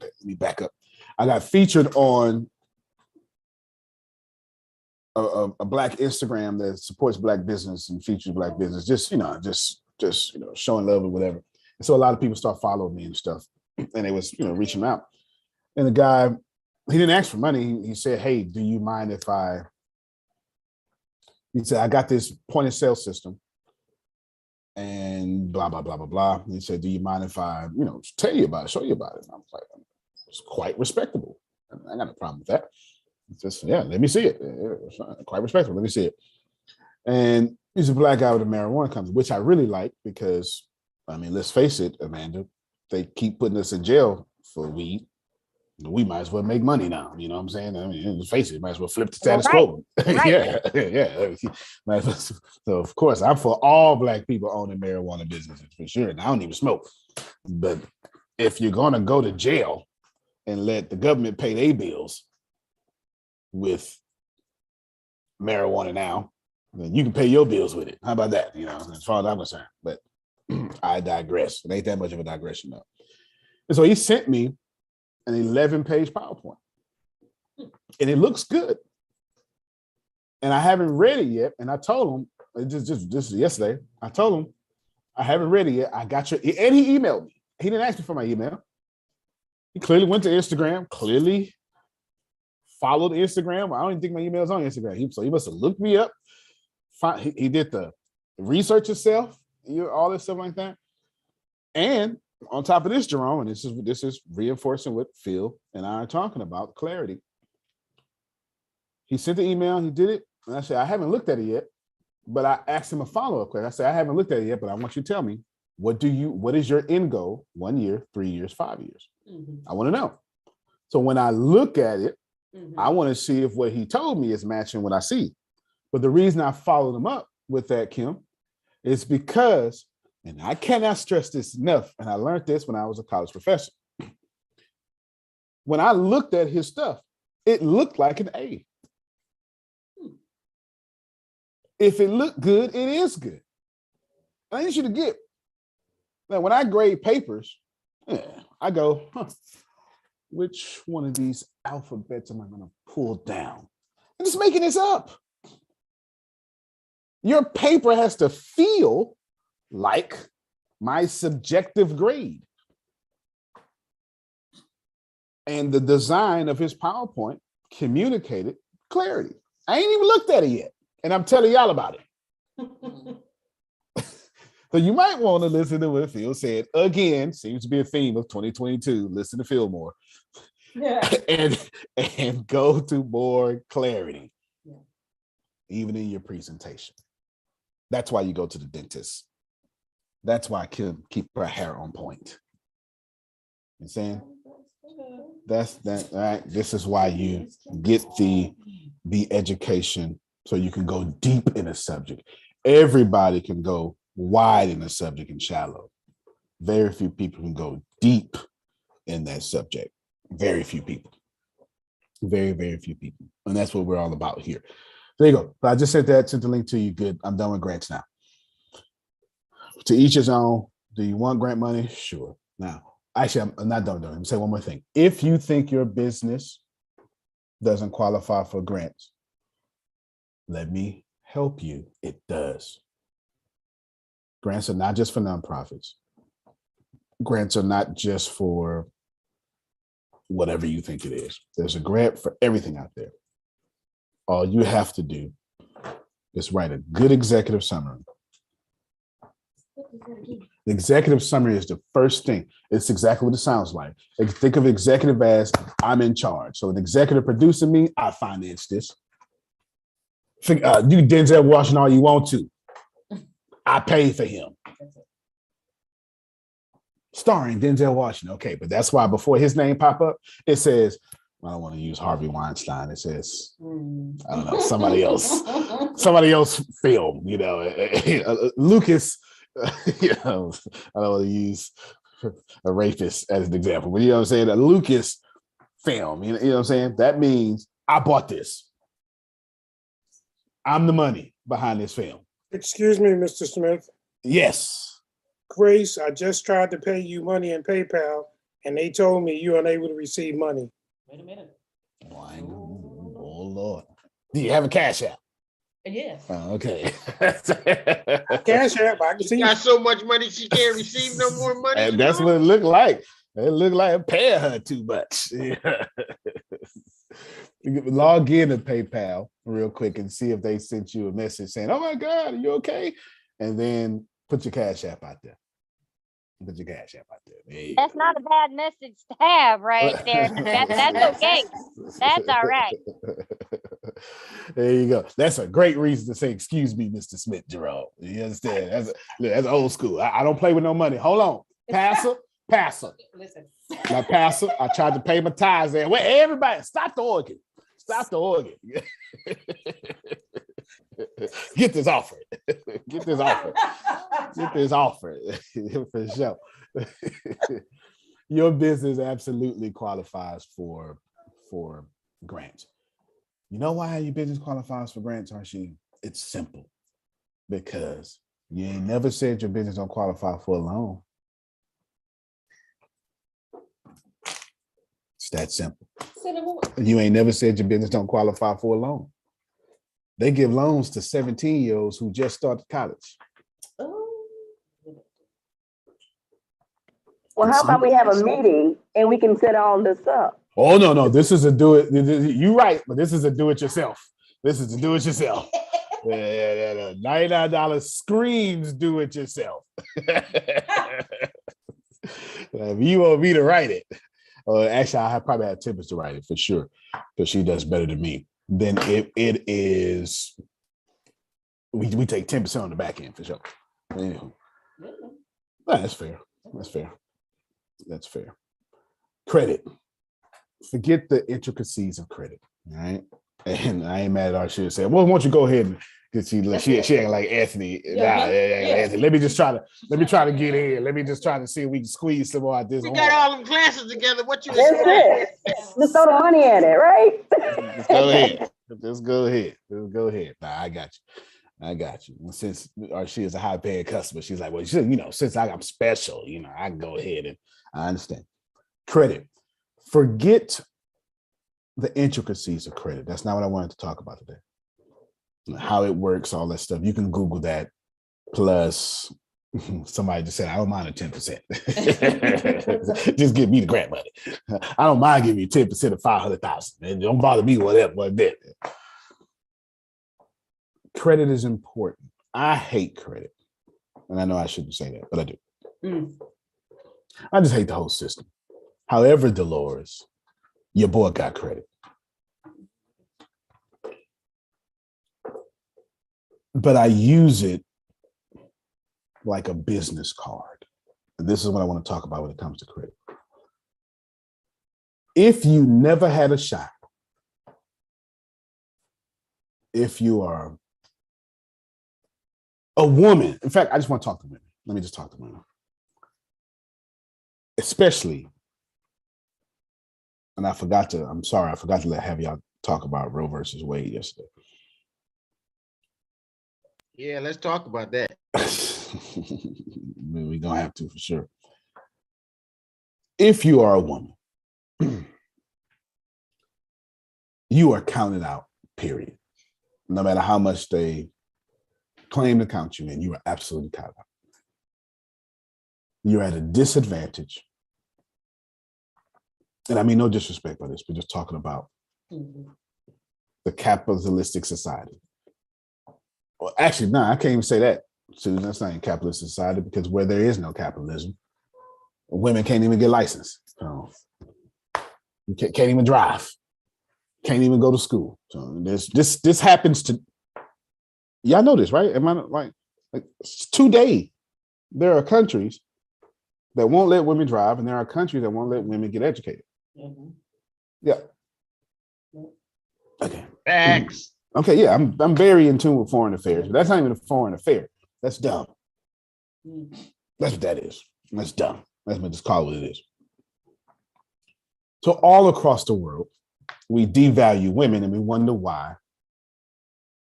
Let me back up. I got featured on a Black Instagram that supports Black business and features Black business, just showing love or whatever. And so a lot of people start following me and stuff, and they was reaching out. And the guy, he didn't ask for money. He said, "Hey, do you mind if He said, I got this point of sale system, and blah blah blah blah blah." And he said, "Do you mind if I tell you about it, show you about it?" And I was like, "It's quite respectable. I got no problem with that." Just, let me see it. It's quite respectful. Let me see it. And he's a Black guy with a marijuana company, which I really like because, let's face it, Amanda, they keep putting us in jail for weed. We might as well make money now. You know what I'm saying? Let's face it, might as well flip the status quo. Right. Yeah. So of course, I'm for all Black people owning marijuana businesses for sure. And I don't even smoke. But if you're gonna go to jail and let the government pay their bills with marijuana now, then you can pay your bills with it. How about that? As far as I'm concerned. But I digress. It ain't that much of a digression though. And so he sent me an 11-page PowerPoint, and it looks good. And I haven't read it yet. And I told him just yesterday. I told him I haven't read it yet. I got your, and he emailed me. He didn't ask me for my email. He clearly went to Instagram. Clearly followed Instagram. I don't even think my email is on Instagram. So he must have looked me up. He did the research himself, all this stuff like that. And on top of this, Jerome, and this is reinforcing what Phil and I are talking about, clarity. He sent the email, he did it, and I said, I haven't looked at it yet, but I asked him a follow-up question. I said, I haven't looked at it yet, but I want you to tell me, what is your end goal? 1 year, 3 years, 5 years? I want to know. So when I look at it, I want to see if what he told me is matching what I see. But the reason I followed him up with that, Kim, is because, and I cannot stress this enough, and I learned this when I was a college professor. When I looked at his stuff, it looked like an A. If it looked good, it is good. I need you to get. Now, when I grade papers, I go, which one of these alphabets am I going to pull down? I'm just making this up. Your paper has to feel like my subjective grade. And the design of his PowerPoint communicated clarity. I ain't even looked at it yet, and I'm telling y'all about it. So you might want to listen to what Phil said. Again, seems to be a theme of 2022. Listen to Phil more. Yeah. and go to more clarity, even in your presentation. That's why you go to the dentist. That's why I can keep her hair on point. You saying? That's that. Right? This is why you get the education so you can go deep in a subject. Everybody can go wide in a subject and shallow. Very few people can go deep in that subject. Very few people. Very, very few people. And that's what we're all about here. There you go. I just sent the link to you. Good. I'm done with grants now. To each his own. Do you want grant money? Sure. Now, actually, I'm not done. Let me say one more thing. If you think your business doesn't qualify for grants, let me help you. It does. Grants are not just for nonprofits. Grants are not just for whatever you think it is. There's a grant for everything out there. All you have to do is write a good executive summary. The executive summary is the first thing. It's exactly what it sounds like. Think of executive as I'm in charge. So an executive producing me, I finance this. You Denzel Washington all you want to. I pay for him. Starring Denzel Washington. Okay, but that's why before his name pop up, it says, I don't want to use Harvey Weinstein. It says, I don't know, somebody else film, Lucas, I don't want to use a rapist as an example, but you know what I'm saying? A Lucas film, you know what I'm saying? That means I bought this. I'm the money behind this film. Excuse me, Mr. Smith. Yes. Grace, I just tried to pay you money in PayPal, and they told me you're unable to receive money. Wait a minute. Oh, Lord. Do you have a Cash App? Yes. Oh, okay. Cash App, I can see. She got so much money she can't receive no more money. And that's what it looked like. It looked like I'm paying her too much. Yeah. Log in to PayPal real quick and see if they sent you a message saying, "Oh my God, are you okay?" And then put your Cash App out there. Put your Cash App out there. That's not a bad message to have right there. That's okay. That's all right. There you go. That's a great reason to say, "Excuse me, Mr. Smith, Jerome." You understand? That's old school. I don't play with no money. Hold on. Passer. Listen. My pastor, I tried to pay my tithes there. Wait, everybody, stop the organ. Stop the organ. Get this offer. Get this offer. Get this offer. For sure. Your business absolutely qualifies for grants. You know why your business qualifies for grants, Arsheen? It's simple. Because you ain't never said your business don't qualify for a loan. It's that simple. You ain't never said your business don't qualify for a loan. They give loans to 17-year-olds who just started college. Well, how about we have a meeting and we can set all this up? Oh, no. This is a you're right, but this is a do-it-yourself. This is a do-it-yourself. Yeah. $99 screams do-it-yourself. If you want me to write it, actually, I probably have Tempest to write it for sure, because she does better than me. Then it is, we take 10% on the back end for sure. Anywho. That's fair. That's fair. Credit. Forget the intricacies of credit. All right. And I ain't mad at our shit saying, well, why don't you go ahead Cause she ain't like Anthony. Yeah, Anthony. Let me try to get in. Let me just try to see if we can squeeze some more out this. We got all them classes together. What you That's expect? it. Just throw the money at it, right? Just go ahead. Just go ahead. Nah, I got you. Since she is a high paying customer, she's like, well, since I'm special, I can go ahead, and I understand. Credit. Forget the intricacies of credit. That's not what I wanted to talk about today. How it works, all that stuff. You can Google that. Plus, somebody just said, I don't mind a 10%. Just give me the grant money. I don't mind giving you 10% of 500,000. And don't bother me whatever that. Credit is important. I hate credit. And I know I shouldn't say that, but I do. I just hate the whole system. However, Dolores, your boy got credit. But I use it like a business card. And this is what I want to talk about when it comes to credit. If you never had a shot, if you are a woman, in fact, I just want to talk to women. Let me just talk to women. Especially, and I'm sorry, I forgot to have y'all talk about Roe versus Wade yesterday. Yeah, let's talk about that. We're gonna have to for sure. If you are a woman, you are counted out, period. No matter how much they claim to count you in, you are absolutely counted out. You're at a disadvantage. And I mean, no disrespect by this, but just talking about the capitalistic society. Well, actually, no, I can't even say that, Susan. That's not in capitalist society, because where there is no capitalism, women can't even get licensed. So you can't even drive, can't even go to school. So this happens to y'all know this, right? Am I like today? There are countries that won't let women drive, and there are countries that won't let women get educated. Yeah. Okay. Facts. Okay, yeah, I'm very in tune with foreign affairs, but that's not even a foreign affair. That's dumb. That's what that is. That's dumb. Let's just call it what it is. So all across the world, we devalue women, and we wonder why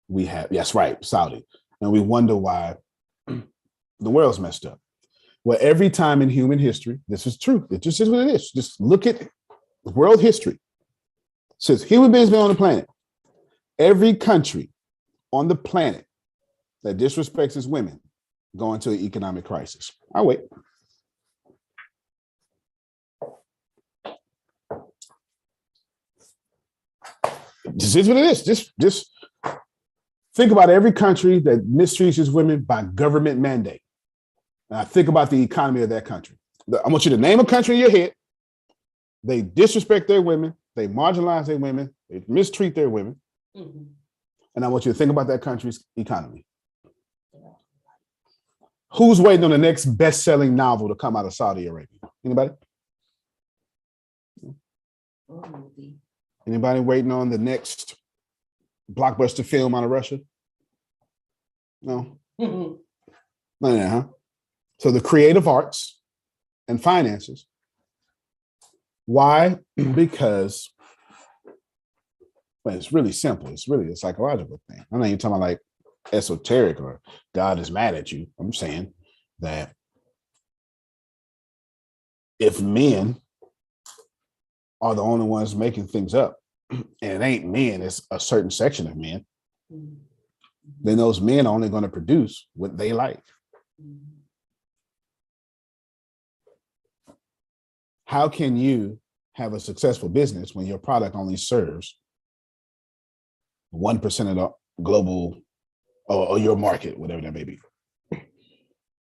we have, yes, right, Saudi, and we wonder why the world's messed up. Well, every time in human history, this is true. It just is what it is. Just look at world history. Since human beings been on the planet, every country on the planet that disrespects its women go into an economic crisis. I'll wait. This is what it is. Just think about every country that mistreats its women by government mandate. Now think about the economy of that country. I want you to name a country in your head. They disrespect their women. They marginalize their women. They mistreat their women. And I want you to think about that country's economy. Who's waiting on the next best-selling novel to come out of Saudi Arabia? Anybody? Anybody waiting on the next blockbuster film out of Russia? No? None of that, huh? So the creative arts and finances. Why? Because it's really simple. It's really a psychological thing. I'm not even talking about like esoteric or God is mad at you. I'm saying that if men are the only ones making things up, and it ain't men, it's a certain section of men, then those men are only going to produce what they like. How can you have a successful business when your product only serves 1% of the global or your market, whatever that may be?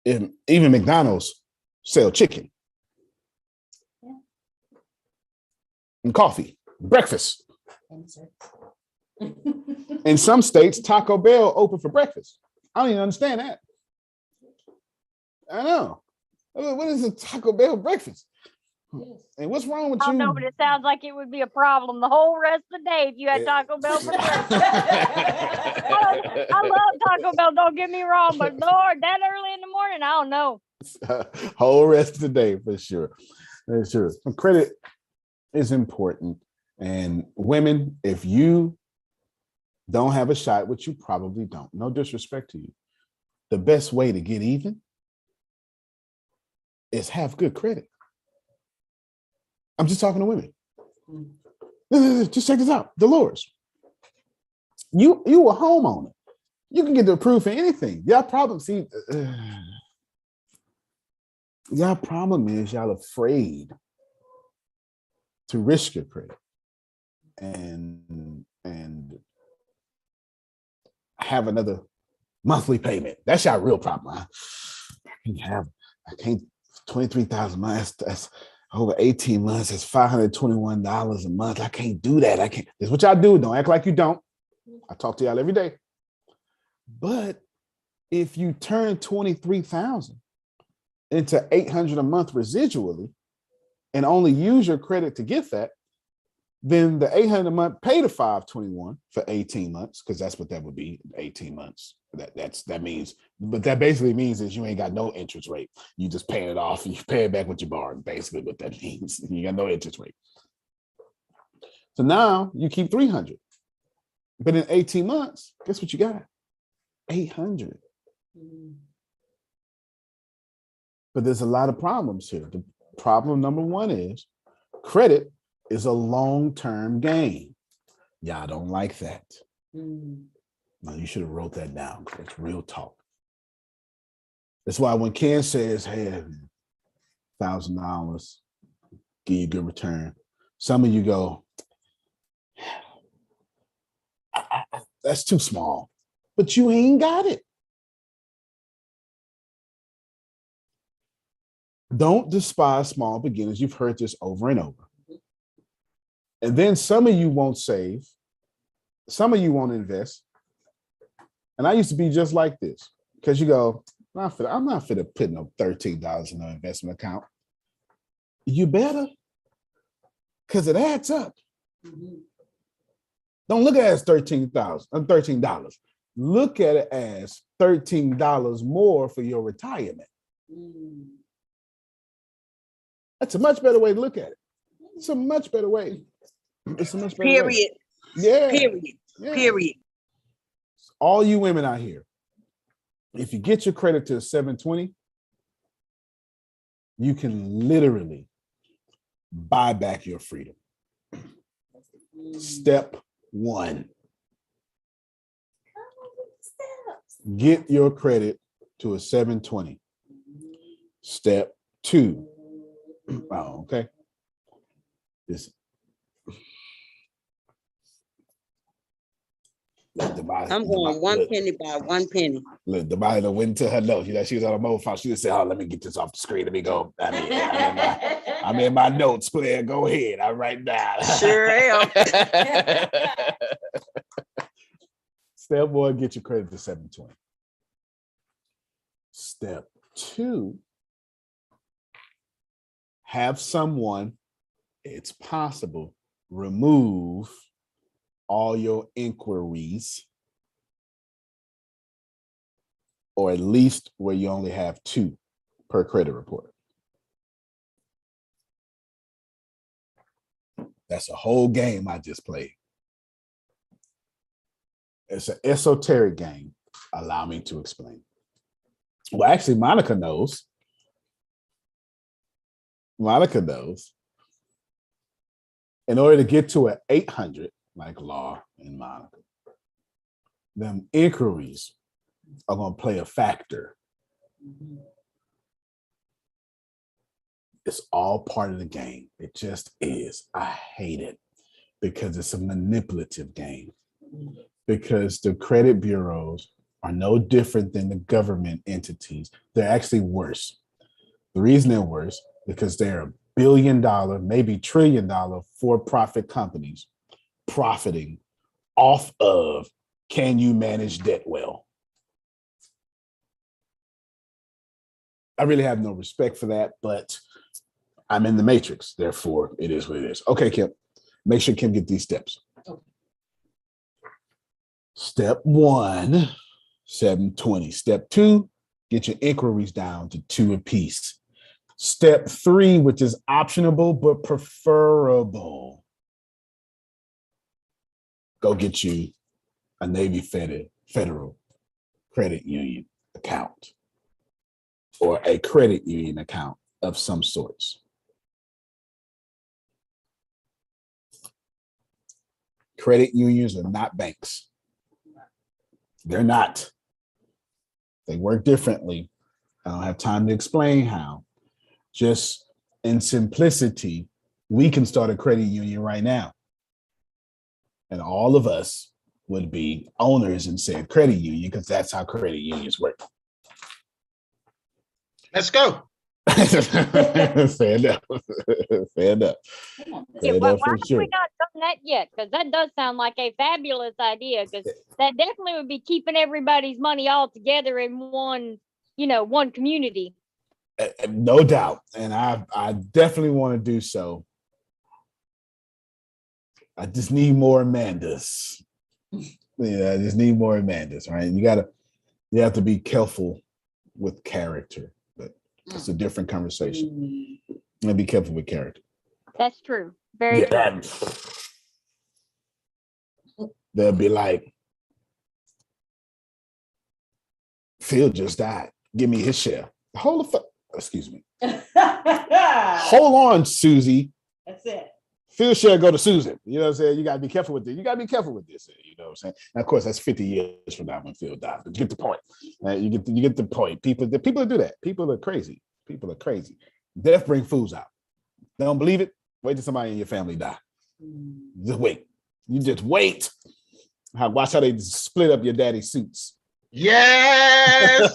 Even McDonald's sell chicken and coffee, breakfast. In some states, Taco Bell open for breakfast. I don't even understand that. I know. What is a Taco Bell breakfast? And what's wrong with I you? don't know, but it sounds like it would be a problem the whole rest of the day if you had Taco Bell for breakfast. I love Taco Bell. Don't get me wrong, but Lord, that early in the morning, I don't know. Whole rest of the day for sure. For sure. Credit is important. And women, if you don't have a shot, which you probably don't, no disrespect to you, the best way to get even is have good credit. I'm just talking to women. Just check this out. Dolores, you a homeowner. You can get the proof for anything. Y'all problem is y'all afraid to risk your credit and have another monthly payment. That's y'all real problem. I can't 23,000 months. That's over 18 months. That's $521 a month. I can't do that. I can't. That's what y'all do. Don't act like you don't. I talk to y'all every day. But if you turn 23,000 into 800 a month residually and only use your credit to get that, then the 800 a month pay the 521 for 18 months, because that's what that would be, 18 months. That means, but that basically means is you ain't got no interest rate. You just paying it off. You pay it back what you borrowed. Basically, what that means. You got no interest rate. So now you keep 300, but in 18 months, guess what you got? 800. But there's a lot of problems here. The problem number one is credit is a long-term gain. Y'all don't like that. No, you should have wrote that down. It's real talk. That's why when Ken says, hey, $1,000, give you a good return, some of you go, that's too small, but you ain't got it. Don't despise small beginnings. You've heard this over and over. And then some of you won't save. Some of you won't invest. And I used to be just like this, because you go, I'm not fit to put no $13 in an investment account. You better, because it adds up. Don't look at it as $13. Look at it as $13 more for your retirement. That's a much better way to look at it. It's a much better way. It's a much better Period. way. Yeah. Period. Yeah. Period. All you women out here, if you get your credit to 720, you can literally buy back your freedom. Step one. Get your credit to a 720. Step two. Oh, okay. I'm going one penny by one penny. Look, the body that went into her notes. You know, she was on a mobile phone. She just said, "Oh, let me get this off the screen. Let me go. I'm in my notes, player. Go ahead. I'm right now." Sure am. Step one, get your credit to 720. Step two, have someone, it's possible, remove all your inquiries, or at least where you only have 2 per credit report. That's a whole game I just played. It's an esoteric game. Allow me to explain. Well, actually, Monica knows. Monica knows. In order to get to an 800, like Law and Monica, them inquiries are going to play a factor. It's all part of the game. It just is. I hate it because it's a manipulative game. Because the credit bureaus are no different than the government entities. They're actually worse. The reason they're worse because they're $1 billion, maybe $1 trillion for-profit companies profiting off of, can you manage debt well? I really have no respect for that, but I'm in the matrix. Therefore, it is what it is. Okay, Kim, make sure Kim get these steps. Step 1, 720. Step 2, get your inquiries down to 2 apiece. Step 3, which is optional but preferable, go get you a Navy Federal Credit Union account or a credit union account of some sorts. Credit unions are not banks. They're not. They work differently. I don't have time to explain how. Just in simplicity, we can start a credit union right now. And all of us would be owners in said credit union because that's how credit unions work. Let's go. Fair enough. Fair enough. Yeah, Fair why enough for have sure. we not done that yet? Because that does sound like a fabulous idea. Because that definitely would be keeping everybody's money all together in one, one community. No doubt. And I definitely want to do so. I just need more Amandas. I just need more Amandas, right? You have to be careful with character, but it's a different conversation. And be careful with character. That's true. Very true. They'll be like, Phil just died. Give me his share. Hold the fuck. Excuse me. Hold on, Susie. That's it. Phil share go to Susan. You know what I'm saying? You got to be careful with this. You got to be careful with this. You know what I'm saying? And of course, that's 50 years from now when Phil dies. But you get the point. You get the point. People do that. People are crazy. People are crazy. Death brings fools out. They don't believe it? Wait till somebody in your family die. Just wait. You just wait. Watch how they split up your daddy's suits. Yes.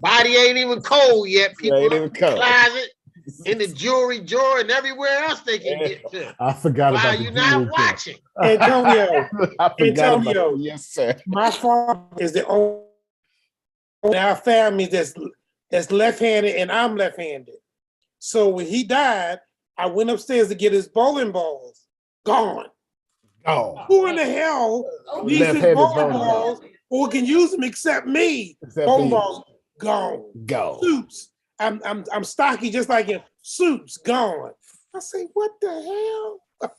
Body ain't even cold yet. People Ain't in even the cold. closet, in the jewelry drawer, and everywhere else they can get to. I forgot Wow, about the you're not jewelry drawer. watching. Antonio, I forgot about Antonio, yes, sir. my father is the only in our family that's left-handed, and I'm left-handed. So when he died, I went upstairs to get his bowling balls. Gone. Oh, Who in the hell needs his left-handed bowling bowling balls or can use them except me? Except Bowling for you. balls gone. Go. Suits. I'm stocky just like him. Suits gone. I say, what the hell?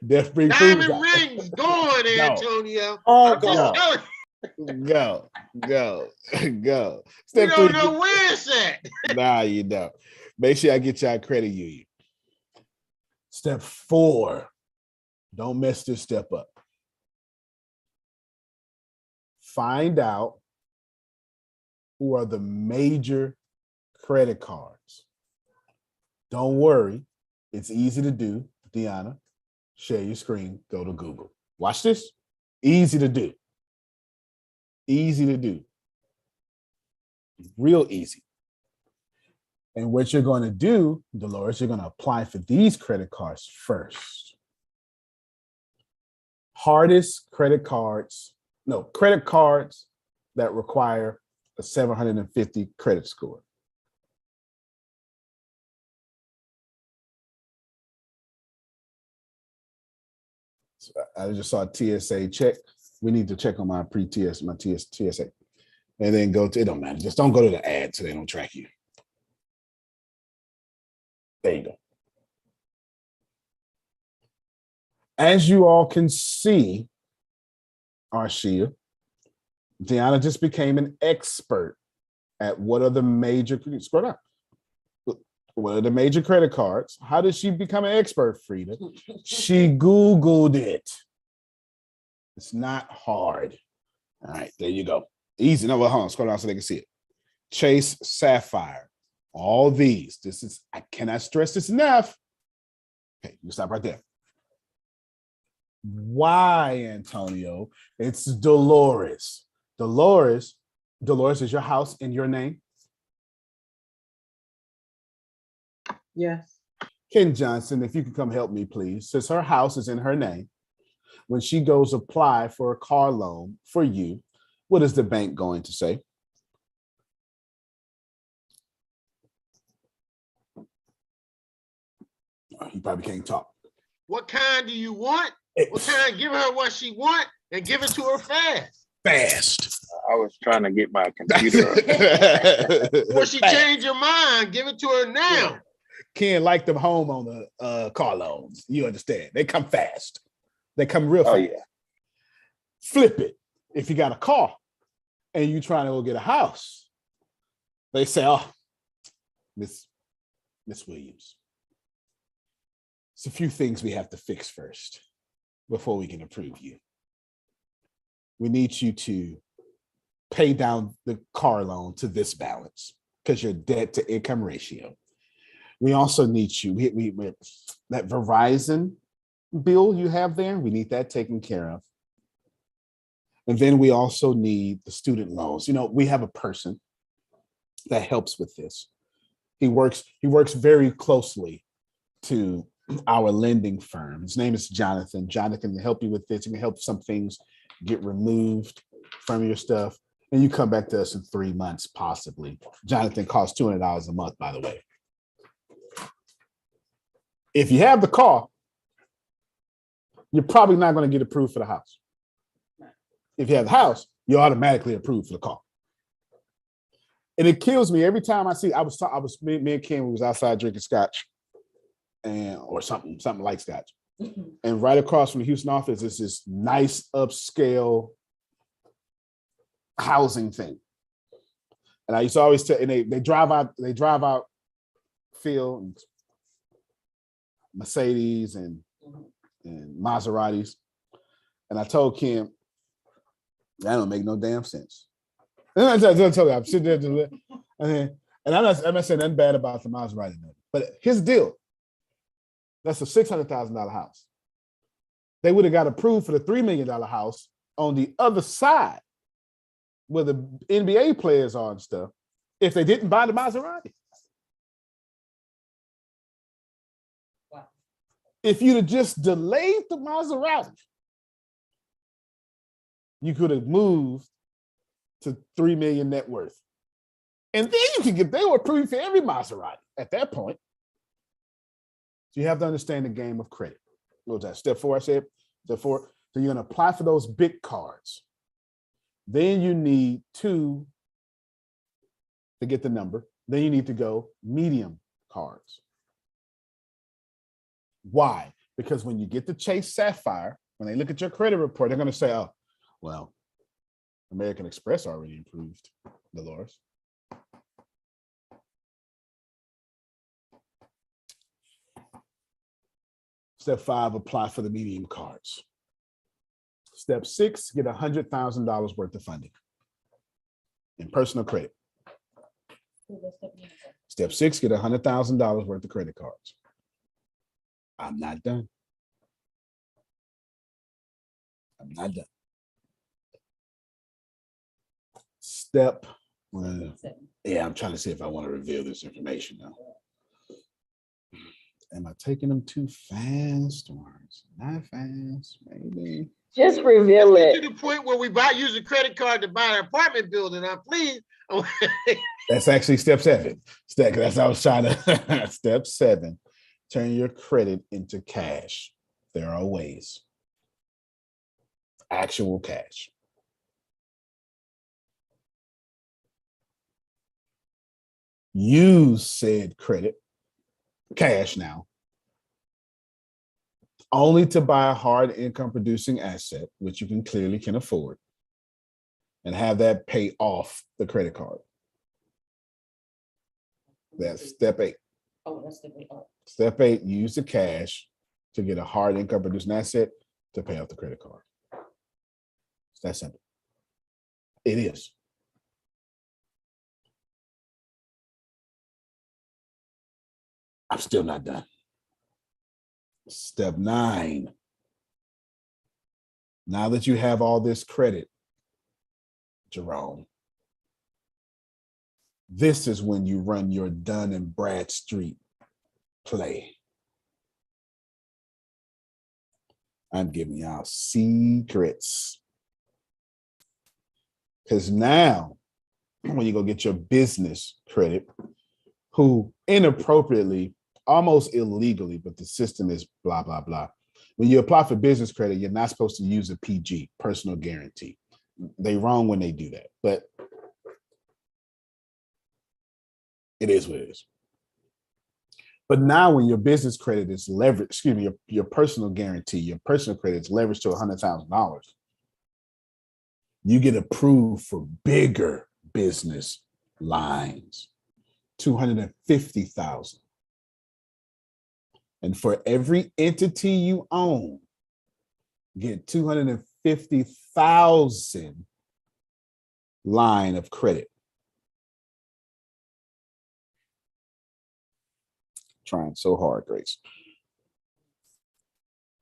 Death bring fools Diamond out. rings gone, Antonio. All I'm just gone. telling Go. you, we Step don't 3. know where it's at. Nah, you don't. Make sure I get y'all credit union. Step 4. Don't mess this step up. Find out who are the major credit cards. Don't worry. It's easy to do. Deanna, share your screen. Go to Google. Watch this. Easy to do. Easy to do. Real easy. And what you're going to do, Dolores, you're going to apply for these credit cards first. Hardest credit cards that require a 750 credit score. So I just saw a TSA check. We need to check on my TSA. And then go to, it don't matter. Just don't go to the ad so they don't track you. There you go. As you all can see, Arshia, Deanna just became an expert at what are the major, scroll down. What are the major credit cards? How did she become an expert, Frida? She Googled it. It's not hard. All right, there you go. Easy. No, well, hold on, scroll down so they can see it. Chase Sapphire. All these. This is, I cannot stress this enough. Okay, you stop right there. Why, Antonio? It's Dolores. Dolores, is your house in your name? Yes. Ken Johnson, if you can come help me, please. Since her house is in her name, when she goes apply for a car loan for you, what is the bank going to say? Oh, you probably can't talk. What kind do you want? What kind? Give her what she want, and give it to her fast. Fast. I was trying to get my computer up. Before she change her mind, give it to her now. Ken like them homeowner car loans. You understand? They come fast. They come real fast. Oh yeah. Flip it. If you got a car and you trying to go get a house, they say, "Oh, Miss Williams, it's a few things we have to fix first before we can approve you. We need you to pay down the car loan to this balance because your debt to income ratio. We also need you, we that Verizon bill you have there, we need that taken care of. And then we also need the student loans. You know, we have a person that helps with this. He works very closely to our lending firm. His name is Jonathan. Jonathan can help you with this. He can help some things get removed from your stuff. And you come back to us in 3 months, possibly. Jonathan costs $200 a month, by the way. If you have the car, you're probably not going to get approved for the house. If you have the house, you're automatically approved for the car. And it kills me every time I see. Me and Ken was outside drinking scotch, or something like scotch, and right across from the Houston office is this nice upscale housing thing. And I used to always tell, and they drive out Phil and Mercedes and Maseratis, and I told Kim, that don't make no damn sense. And I told you, I'm sitting there, and I'm not saying nothing bad about the Maserati, but his deal, that's a $600,000 house. They would have got approved for the $3 million house on the other side where the NBA players are and stuff if they didn't buy the Maserati. Wow. If you'd have just delayed the Maserati, you could have moved to 3 million net worth. And then you can they were approved for every Maserati at that point. So you have to understand the game of credit. What was that? Step 4, I said? Step 4. So you're going to apply for those big cards. Then you need 2 to get the number. Then you need to go medium cards. Why? Because when you get the Chase Sapphire, when they look at your credit report, they're going to say, oh, well, American Express already improved, Dolores. Step 5, apply for the medium cards. Step 6, get $100,000 worth of funding in personal credit. Step 6, get $100,000 worth of credit cards. I'm not done. I'm not done. Step, yeah, I'm trying to see if I want to reveal this information now. Am I taking them too fast or is it not fast? Maybe. Just reveal it. To the point where we use a credit card to buy an apartment building. Now, please. That's actually step 7. That's what I was trying to. Step 7, turn your credit into cash. There are ways. Actual cash. Use said credit, cash now, only to buy a hard income producing asset, which you can afford, and have that pay off the credit card. That's step 8. Oh, that's step 8. Step 8, use the cash to get a hard income producing asset to pay off the credit card. It's that simple. It is. I'm still not done. Step 9. Now that you have all this credit, Jerome, this is when you run your Dun and Bradstreet play. I'm giving y'all secrets. Because now, when you go get your business credit, who inappropriately, almost illegally, but the system is blah, blah, blah. When you apply for business credit, you're not supposed to use a PG, personal guarantee. They wrong when they do that, but it is what it is. But now when your business credit is leveraged, excuse me, your personal guarantee, your personal credit is leveraged to $100,000, you get approved for bigger business lines, 250,000. And for every entity you own, get 250,000 line of credit. Trying so hard, Grace.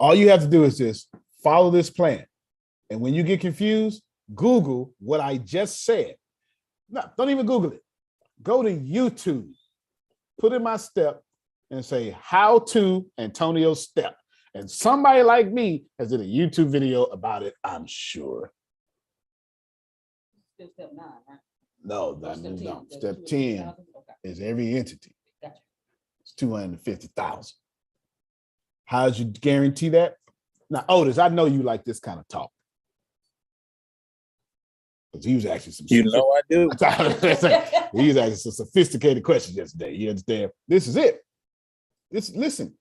All you have to do is just follow this plan. And when you get confused, Google what I just said. No, don't even Google it. Go to YouTube, put in my step and say, how to Antonio step. And somebody like me has did a YouTube video about it, I'm sure. Still step 9, right? No, Or step 10? no. That's Step 10 250,000? Okay. is every entity. Gotcha. It's 250,000. How'd you guarantee that? Now, Otis, I know you like this kind of talk. Because he was asking some. You know I do. He was asking some sophisticated questions yesterday. You understand? This is it. Listen.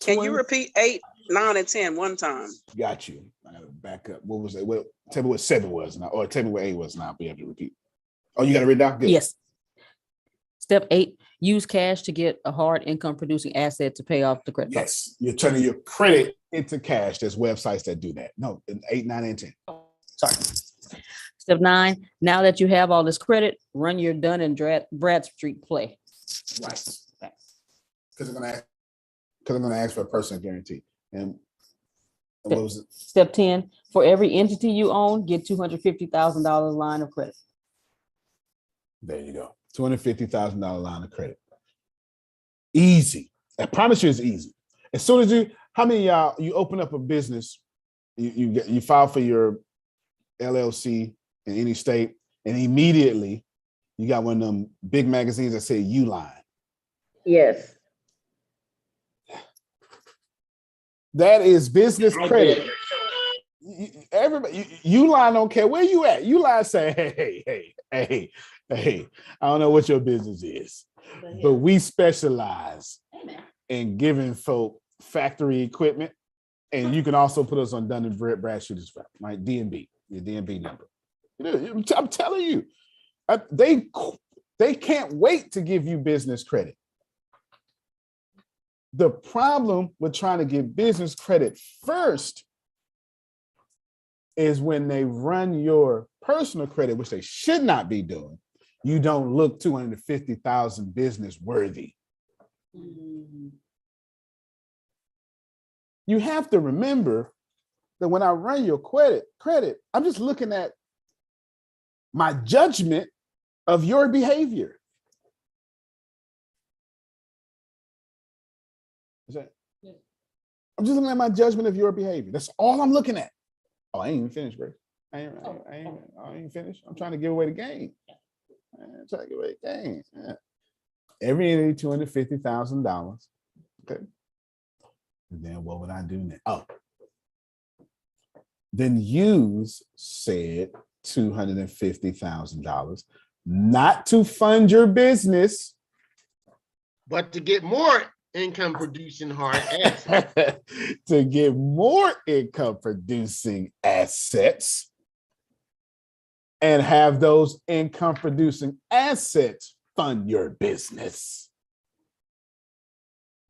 Can you repeat 8, 9, and 10 one time? Got you. I gotta back up. What was it? Well, tell me what 7 was now, or tell me what 8 was now. We have to repeat. Oh, you got it written down? Good. Yes. Step 8, use cash to get a hard income producing asset to pay off the credit. Yes, you're turning your credit into cash. There's websites that do that. No, 8, 9, and 10. Sorry. Step 9, now that you have all this credit, run your Dun and Bradstreet play. Right. Because I'm gonna ask for a personal guarantee. And what was it? Step 10, for every entity you own, get $250,000 line of credit. There you go. $250,000 line of credit. Easy. I promise you it's easy. As soon as how many of y'all, you open up a business, you file for your LLC in any state, and immediately you got one of them big magazines that say Uline. Yes. That is business credit. Everybody, Uline don't care where you at. Uline say, hey, I don't know what your business is, but we specialize in giving folk factory equipment, and you can also put us on Dun and Bradstreet as well, right? DNB, your DNB number. I'm telling you, they can't wait to give you business credit. The problem with trying to get business credit first is when they run your personal credit, which they should not be doing, you don't look 250,000 business worthy. You have to remember that when I run your credit, I'm just looking at my judgment of your behavior. I'm just looking at my judgment of your behavior. That's all I'm looking at. Oh, I ain't even finished, Grace. I ain't finished. I'm trying to give away the game. I'm trying to give away the game. Yeah. Every entity, $250,000. Okay. And then what would I do next? Oh. Then use said $250,000 not to fund your business, but to get more income producing hard assets. To get more income producing assets and have those income producing assets fund your business.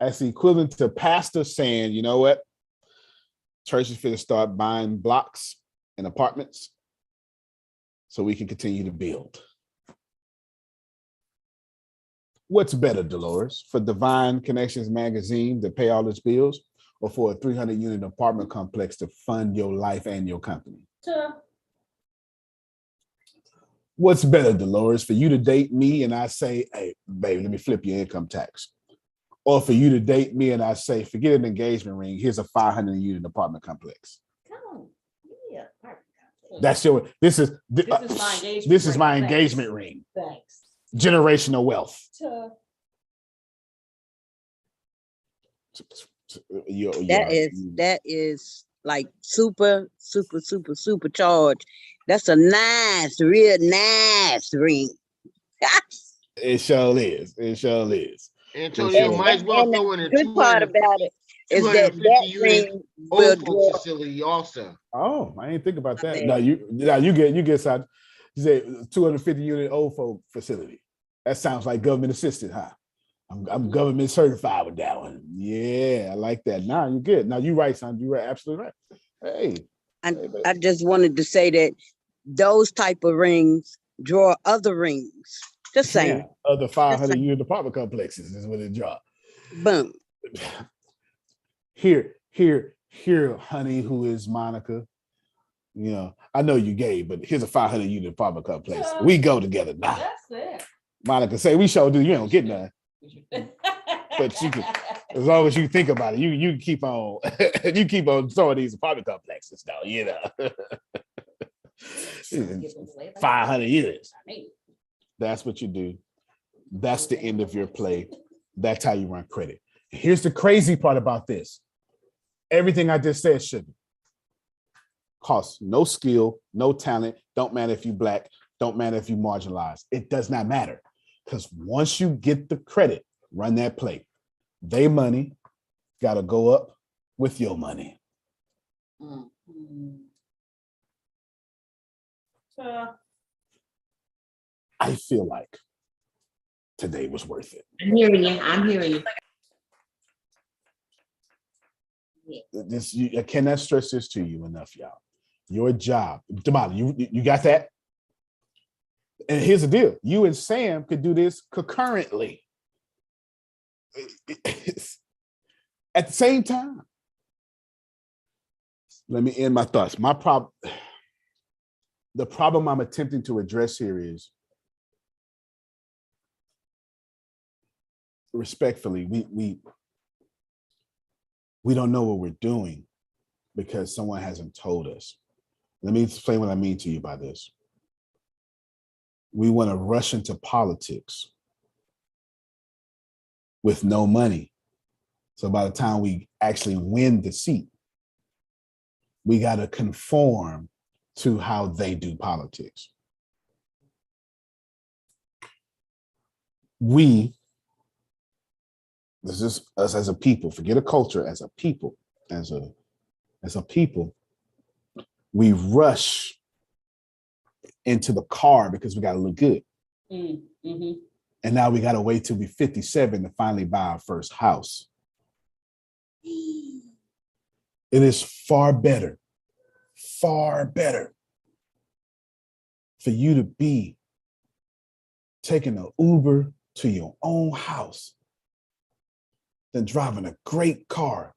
That's equivalent to pastor saying, you know what? Church is finna start buying blocks and apartments so we can continue to build. What's better, Dolores, for Divine Connections magazine to pay all its bills, or for a 300-unit apartment complex to fund your life and your company? What's better, Dolores, for you to date me and I say, hey, baby, let me flip your income tax? Or for you to date me and I say, forget an engagement ring, here's a 500-unit apartment complex? Come on. Yeah. That's your, this is my ring. engagement ring. Thanks. Generational wealth. That is like supercharged. That's a nice, real nice ring. It sure is. It sure is. Antonio, might as well throw in a good part about it is that 250 unit ring will old folks draw. facility also. Oh, I didn't think about that. No, you get side. You say 250 unit old folk facility. That sounds like government assisted, huh? I'm government certified with that one. Yeah, I like that. Now you're good. Now you're right, son. You're absolutely right. Hey. I just wanted to say that those type of rings draw other rings. Just saying. Yeah, other 500 unit apartment complexes is what it draw. Boom. Here, honey, who is Monica? You know, I know you gay, but here's a 500 unit apartment complex. We go together now. That's it. Monica say we sure do. You don't get none. But you can, as long as you think about it, you keep on you keep on throwing these apartment complexes though, you know. 500 units. That's what you do. That's the end of your play. That's how you run credit. Here's the crazy part about this. Everything I just said shouldn't cost no skill, no talent. Don't matter if you black. Don't matter if you marginalized. It does not matter. Because once you get the credit, run that play. They money got to go up with your money. I feel like today was worth it. I'm hearing you. I'm hearing you. I cannot stress this to you enough, y'all. Your job, Damani, you got that? And here's the deal. You and Sam could do this concurrently. At the same time. Let me end my thoughts. The problem I'm attempting to address here is, respectfully, we don't know what we're doing because someone hasn't told us. Let me explain what I mean to you by this. We want to rush into politics with no money. So by the time we actually win the seat, we got to conform to how they do politics. This is us as a people, forget a culture, as a people, as a people, we rush into the car because we got to look good. Mm-hmm. And now we got to wait till we're 57 to finally buy our first house. It is far better for you to be taking an Uber to your own house than driving a great car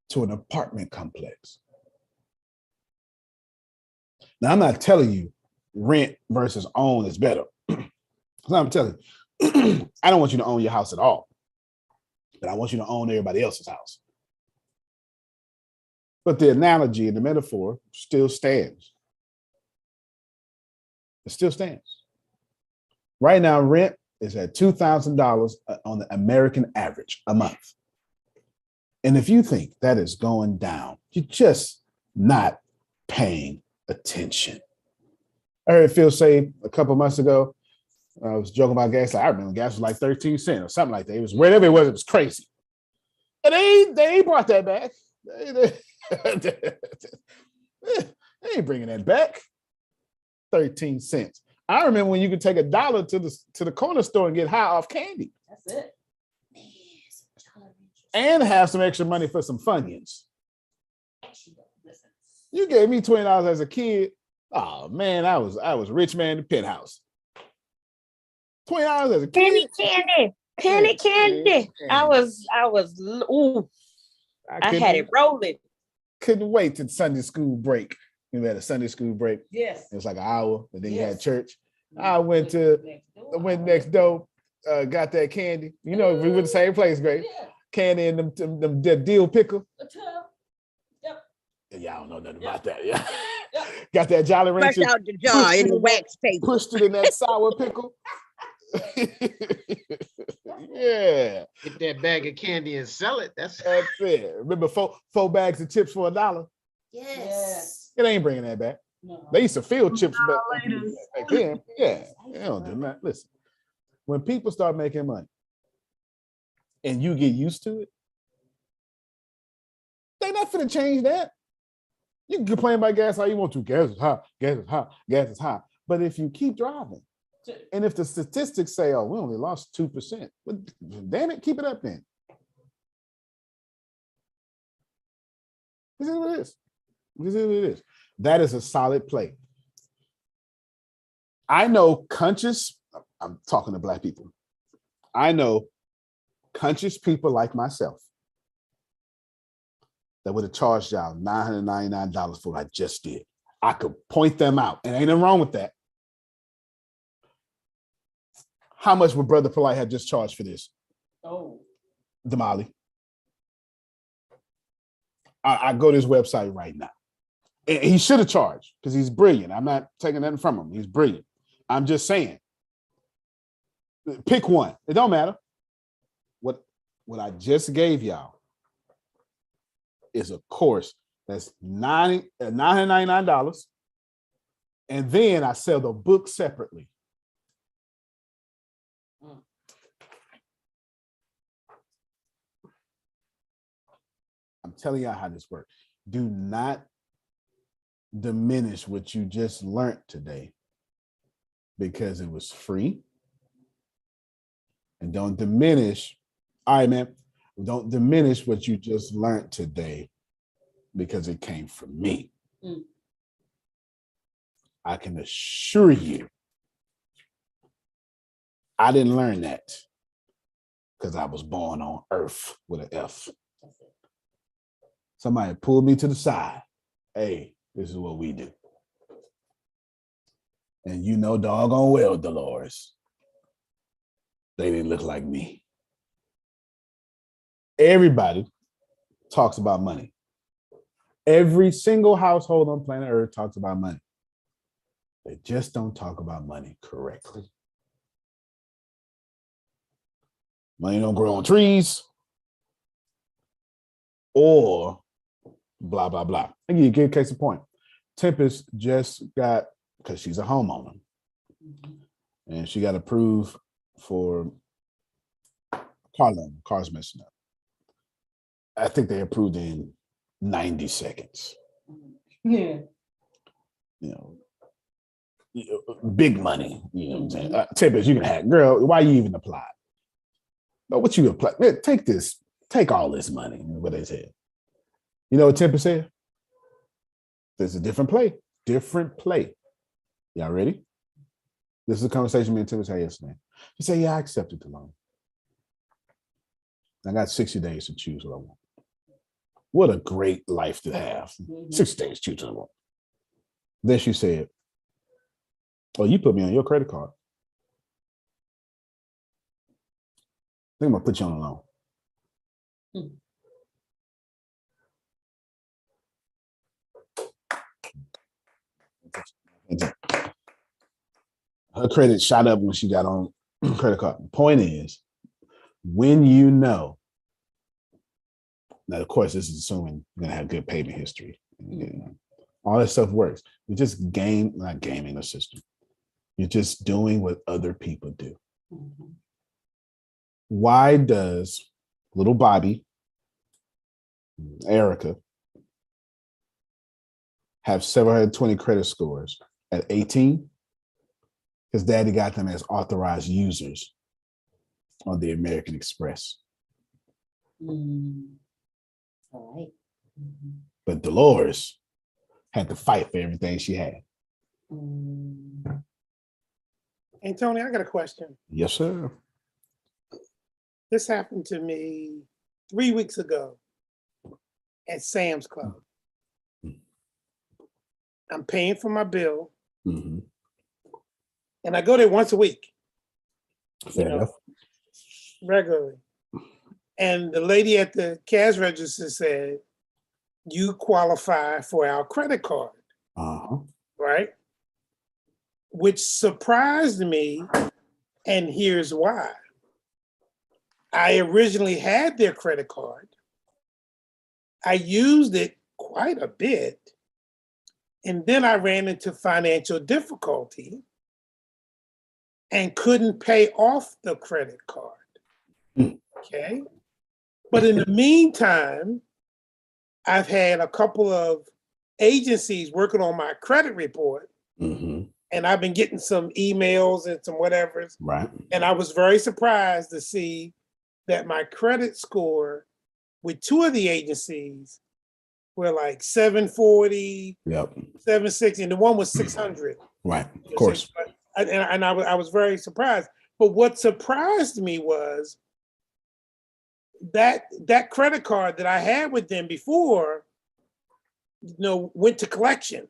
to an apartment complex. Now, I'm not telling you rent versus own is better. I'm telling you, I don't want you to own your house at all, but I want you to own everybody else's house. But the analogy and the metaphor still stands. It still stands. Right now, rent is at $2,000 on the American average a month. And if you think that is going down, you're just not paying attention. I heard Phil say a couple months ago, I was joking about gas. I remember gas was like 13 cents or something like that. It was wherever it was crazy. And they brought that back. They ain't bringing that back. 13 cents. I remember when you could take $1 to the corner store and get high off candy. That's it. And have some extra money for some Funyuns. You gave me $20 as a kid. Oh man, I was rich man in the penthouse. $20 as a kid. Penny candy. I had it rolling. Couldn't wait till Sunday school break. We had a Sunday school break. Yes. It was like an hour, and then you had church. I went next door, got that candy. You know, we were the same place, great. Yeah. Candy and them dill pickle. Yep. Y'all don't know nothing about that. Yeah. Yep. Got that Jolly Rancher. Fresh out the jar in the wax paper. Pushed it in that sour pickle. Yeah. Get that bag of candy and sell it. That's it. Remember four bags of chips for $1? Yes. It ain't bringing that back. They used to field chips back then. Yeah, they don't do that. Listen, when people start making money and you get used to it, they not finna change that. You can complain about gas all you want to. Gas is high, gas is high, gas is high. But if you keep driving, and if the statistics say, oh, we only lost 2%, well, damn it, keep it up then. This is what it is. This is what it is. That is a solid play. I know conscious, I'm talking to Black people. I know conscious people like myself that would have charged y'all $999 for what I just did. I could point them out, and ain't nothing wrong with that. How much would Brother Polite have just charged for this? Oh. Damali. I go to his website right now. And he should have charged because he's brilliant. I'm not taking nothing from him. He's brilliant. I'm just saying. Pick one. It don't matter. What I just gave y'all is a course that's $999. And then I sell the book separately. I'm telling y'all how this works. Do not diminish what you just learned today because it was free. And don't diminish, all right, man, don't diminish what you just learned today because it came from me. I can assure you, I didn't learn that because I was born on earth with an F. Somebody pulled me to the side. Hey, this is what we do. And you know doggone well, Dolores, they didn't look like me. Everybody talks about money. Every single household on planet Earth talks about money. They just don't talk about money correctly. Money don't grow on trees or blah, blah, blah. I'll give you a good case in point. Tempest just got, because she's a homeowner, and she got approved for car loan. Car's messing up. I think they approved in 90 seconds. Yeah. You know, big money. You know what I'm saying? Tempest, you can have, girl, why you even apply? No, what you apply? Man, take this, take all this money, what they said. You know what Tempest said? There's a different play. Different play. Y'all ready? This is a conversation me and Tempest had yesterday. She said, yeah, I accepted the loan. I got 60 days to choose what I want. What a great life to have. 60 days to choose what I want. Then she said, oh, you put me on your credit card. I think I'm gonna put you on a loan. Her credit shot up when she got on credit card. The point is, when you know, now of course this is assuming you're gonna have good payment history. You know, all that stuff works. You just not gaming the system. You're just doing what other people do. Why does little Bobby, Erica, have 720 credit scores at 18? Because daddy got them as authorized users on the American Express. All right. But Dolores had to fight for everything she had. And Tony, I got a question. Yes, sir. This happened to me 3 weeks ago at Sam's Club. I'm paying for my bill. And I go there once a week. Fair enough. Regularly. And the lady at the cash register said, you qualify for our credit card. Right? Which surprised me. And here's why. I originally had their credit card. I used it quite a bit. And then I ran into financial difficulty and couldn't pay off the credit card. Okay. But in the meantime, I've had a couple of agencies working on my credit report. And I've been getting some emails and some whatevers. Right. And I was very surprised to see that my credit score with two of the agencies were like 740, Yep. 760, and the one was 600. Right. Of course. And I was very surprised. But what surprised me was that credit card that I had with them before, went to collection.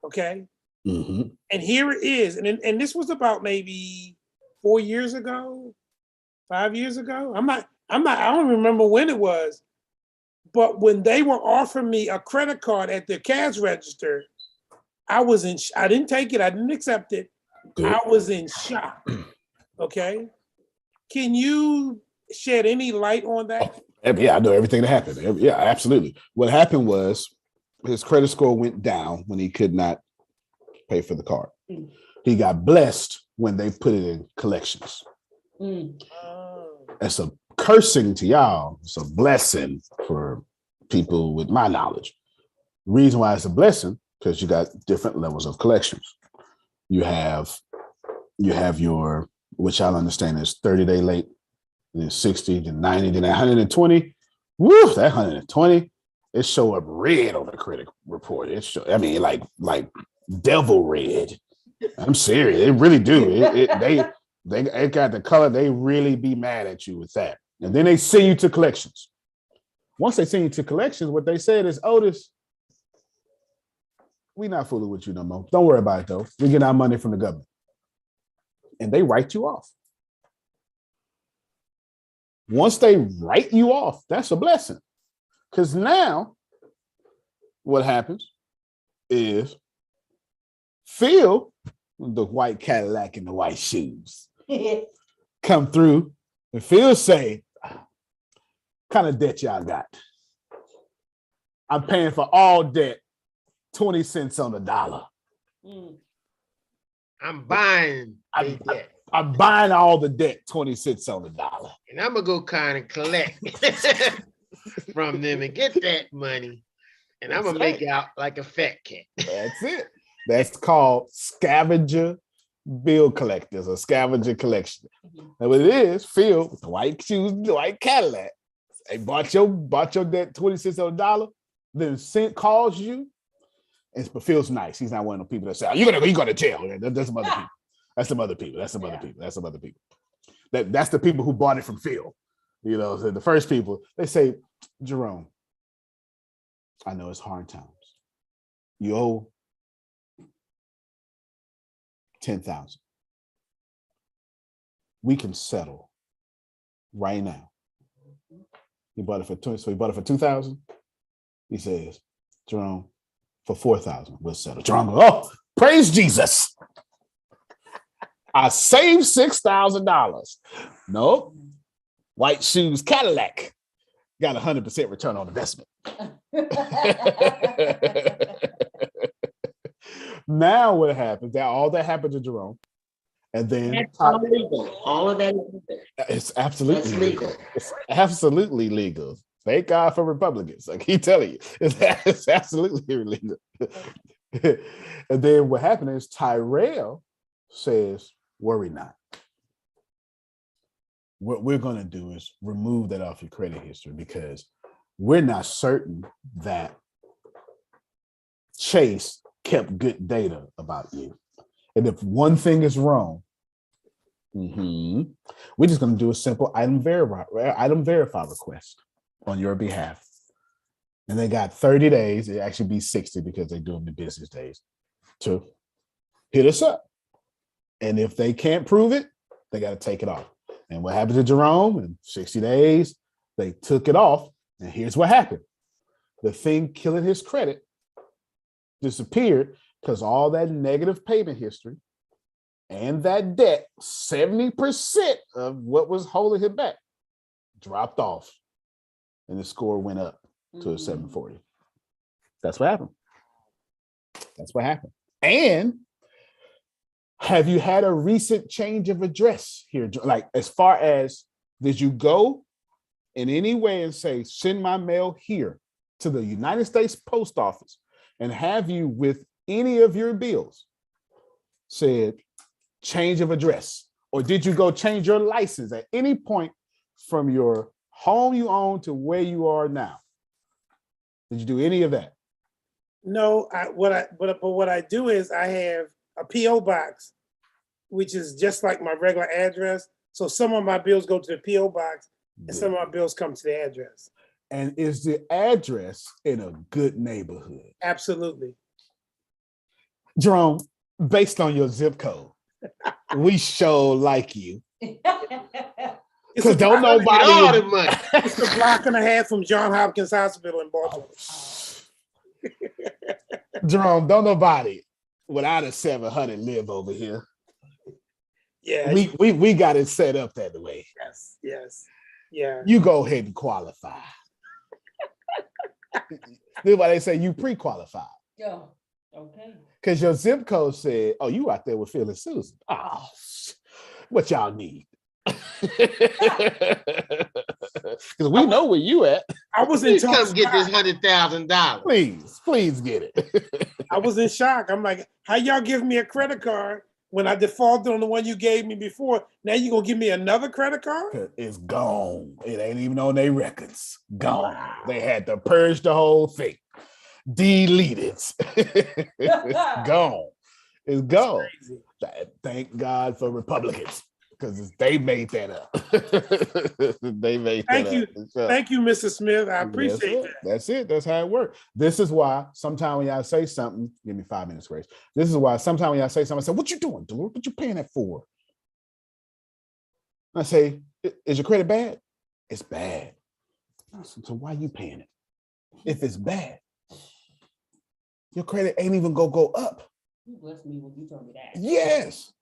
Okay. And here it is. And this was about maybe 4 years ago, 5 years ago. I don't remember when it was. But when they were offering me a credit card at the cash register, I didn't take it. I didn't accept it. Good. I was in shock. Okay. Can you shed any light on that? Yeah, I know everything that happened. Yeah, absolutely. What happened was his credit score went down when he could not pay for the card. He got blessed when they put it in collections. It's a cursing to y'all. It's a blessing for people with my knowledge. Reason why it's a blessing, because you got different levels of collections. You have your, which I'll understand is 30-day late, then 60, then 90, then 120. Woo, that 120, it show up red on the credit report. Like devil red. I'm serious. They really do. They got the color. They really be mad at you with that. And then they send you to collections. Once they send you to collections, what they said is, Otis, we not fooling with you no more. Don't worry about it though. We get our money from the government. And they write you off. Once they write you off, that's a blessing. Because now what happens is Phil, the white Cadillac and the white shoes, come through and Phil say, kind of debt y'all got? I'm paying for all debt 20 cents on the dollar. I'm buying debt. I'm buying all the debt 20 cents on the dollar. And I'm going to go kind of collect from them and get that money. And I'm going to make out like a fat cat. That's it. That's called scavenger bill collectors or scavenger collection. And what it is, Phil, with the white shoes, the white Cadillac, they bought your debt 20 cents on the dollar, then calls you. But Phil's nice. He's not one of the people that say, you're going to jail. That's some other people. That's some other people. That's the people who bought it from Phil. So the first people, they say, Jerome, I know it's hard times. You owe 10,000. We can settle right now. He bought it for 20, so he bought it for 2,000. He says, Jerome, for 4,000, we'll settle. Jerome goes, oh, praise Jesus. I saved $6,000. Nope. White shoes Cadillac got 100% return on investment. Now what happens? All that happened to Jerome. And then that's all legal. All of that is legal. It's absolutely That's legal. It's absolutely legal. Thank God for Republicans. I keep telling you, it's absolutely illegal. And then what happened is Tyrell says, worry not. What we're going to do is remove that off your credit history because we're not certain that Chase kept good data about you. And if one thing is wrong, we're just going to do a simple item verify request on your behalf. And they got 30 days. It actually be 60 because they do them in business days to hit us up. And if they can't prove it, they got to take it off. And what happened to Jerome in 60 days, they took it off. And here's what happened. The thing killing his credit disappeared because all that negative payment history and that debt, 70% of what was holding him back dropped off, and the score went up to a 740. That's what happened. That's what happened. And have you had a recent change of address here? Like, as far as, did you go in any way and say, send my mail here to the United States Post Office, and have you, with any of your bills, said change of address? Or did you go change your license at any point from your home you own to where you are now? Did you do any of that? No, but what I do is I have a PO box, which is just like my regular address. So some of my bills go to the PO box, and some of my bills come to the address. And is the address in a good neighborhood? Absolutely. Jerome, based on your zip code, we sure like you. Because don't nobody. All the money. It's a block and a half from Johns Hopkins Hospital in Baltimore. Jerome, don't nobody without a 700 live over here. Yeah. We got it set up that way. Yes. Yeah. You go ahead and qualify. That's why they say you pre-qualified. Yeah. Okay. Because your zip code said, oh, you out there with Phil and Susan. Oh, what y'all need? Because we know where you at. I was in shock. Come get this $100,000. Please get it. I was in shock. I'm like, how y'all give me a credit card when I defaulted on the one you gave me before? Now you gonna give me another credit card? It's gone. It ain't even on their records. Gone. Wow. They had to purge the whole thing. Delete it. Gone. It's gone. Thank God for Republicans, because they made that up. They made that up. Thank you, Mrs. Smith. I appreciate that. That's it. That's how it works. This is why sometimes when y'all say something, give me 5 minutes, Grace. This is why sometimes when y'all say something, I say, what you doing, Dolores? What you paying that for? I say, is your credit bad? It's bad. So why are you paying it? If it's bad, your credit ain't even gonna go up. You blessed me when you told me that. Yes.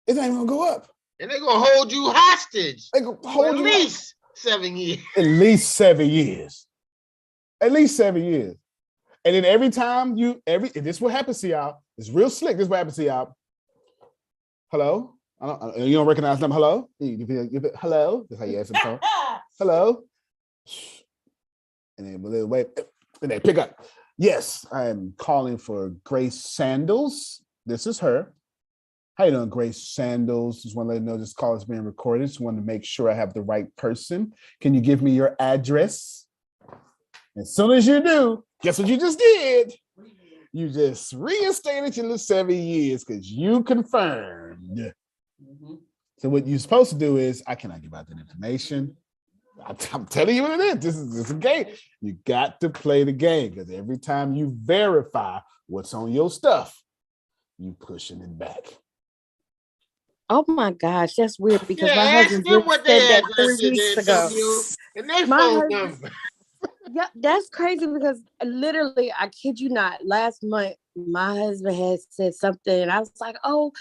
It ain't gonna go up. And they're gonna hold you hostage. They gonna hold you at least 7 years. At least 7 years. At least 7 years. And then every time this is what happens to y'all. It's real slick. This is what happens to y'all. Hello? You don't recognize them. Hello? Hello? That's how you answer the phone. Hello? And then they wait. And they pick up. Yes, I am calling for Grace Sandals. This is her. How you doing, Grace Sandals? Just want to let you know this call is being recorded. Just want to make sure I have the right person. Can you give me your address? As soon as you do, guess what you just did? You just reinstated your little 7 years because you confirmed. Mm-hmm. So what you're supposed to do is, I cannot give out that information. I'm telling you what it is. This is a game. You got to play the game, because every time you verify what's on your stuff, you pushing it back. Oh my gosh, that's weird, because my husband just said that 3 weeks ago. And their phone number. Yeah, that's crazy, because literally, I kid you not, last month my husband had said something, and I was like, oh,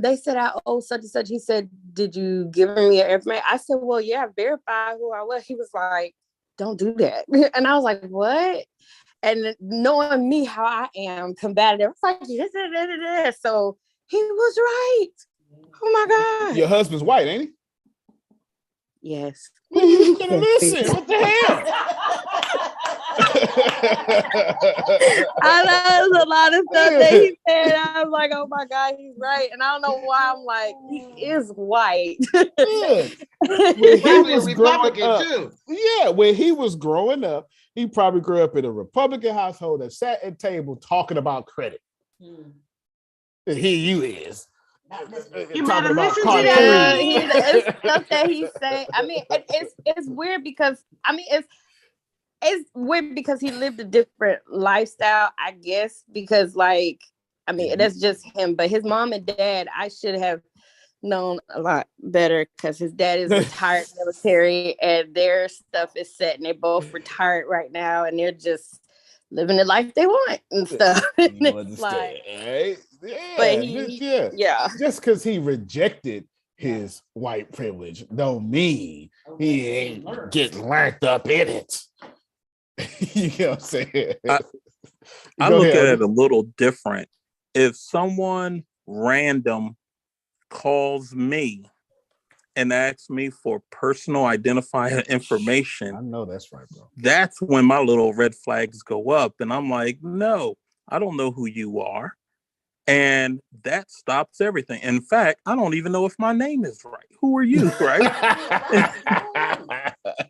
they said I owe such and such. He said, did you give me your information? I said, well, yeah, verify who I was. He was like, don't do that. And I was like, what? And knowing me, how I am combative, it's like, yes. So he was right. Oh my God. Your husband's white, ain't he? Yes. Listen, what the hell? I know there's a lot of stuff that he said. I was like, oh my God, he's right. And I don't know why I'm like, he is white. Yeah. When he was growing up, too. Yeah, when he was growing up, he probably grew up in a Republican household that sat at table talking about credit. And here you is. You talking about cartoons. Stuff that he's saying. I mean, it's weird because it's weird because he lived a different lifestyle, I guess, because like, I mean, that's just him. But his mom and dad, I should have known a lot better, because his dad is retired military and their stuff is set, and they're both retired right now, and they're just living the life they want and stuff. And you understand, like, right? Yeah, but just because he rejected his white privilege don't mean he ain't get learned up in it. You know what I'm saying? I Go look ahead, at it Otis. a little different. If someone random calls me and asks me for personal identifying information, I know that's right, bro. That's when my little red flags go up. And I'm like, no, I don't know who you are. And that stops everything. In fact, I don't even know if my name is right. Who are you, right?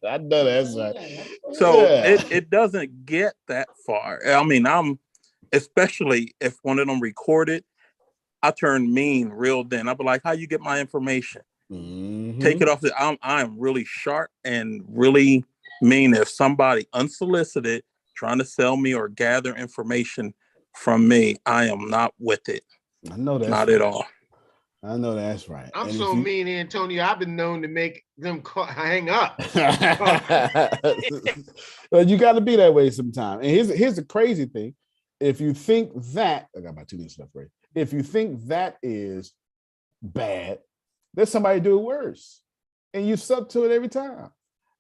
I know that's right. So Yeah. it doesn't get that far. I mean, especially if one of them recorded, I turn mean real then. I'll be like, how you get my information? Take it off. I'm really sharp and really mean. If somebody unsolicited trying to sell me or gather information from me, I am not with it. I know that's not right. At all. I know that's right. I'm so mean, Antonio. I've been known to make them hang up. Well, you got to be that way sometimes. And here's the crazy thing: if you think that, I got about 2 minutes left, right? If you think that is bad, there's somebody do it worse, and you sub to it every time.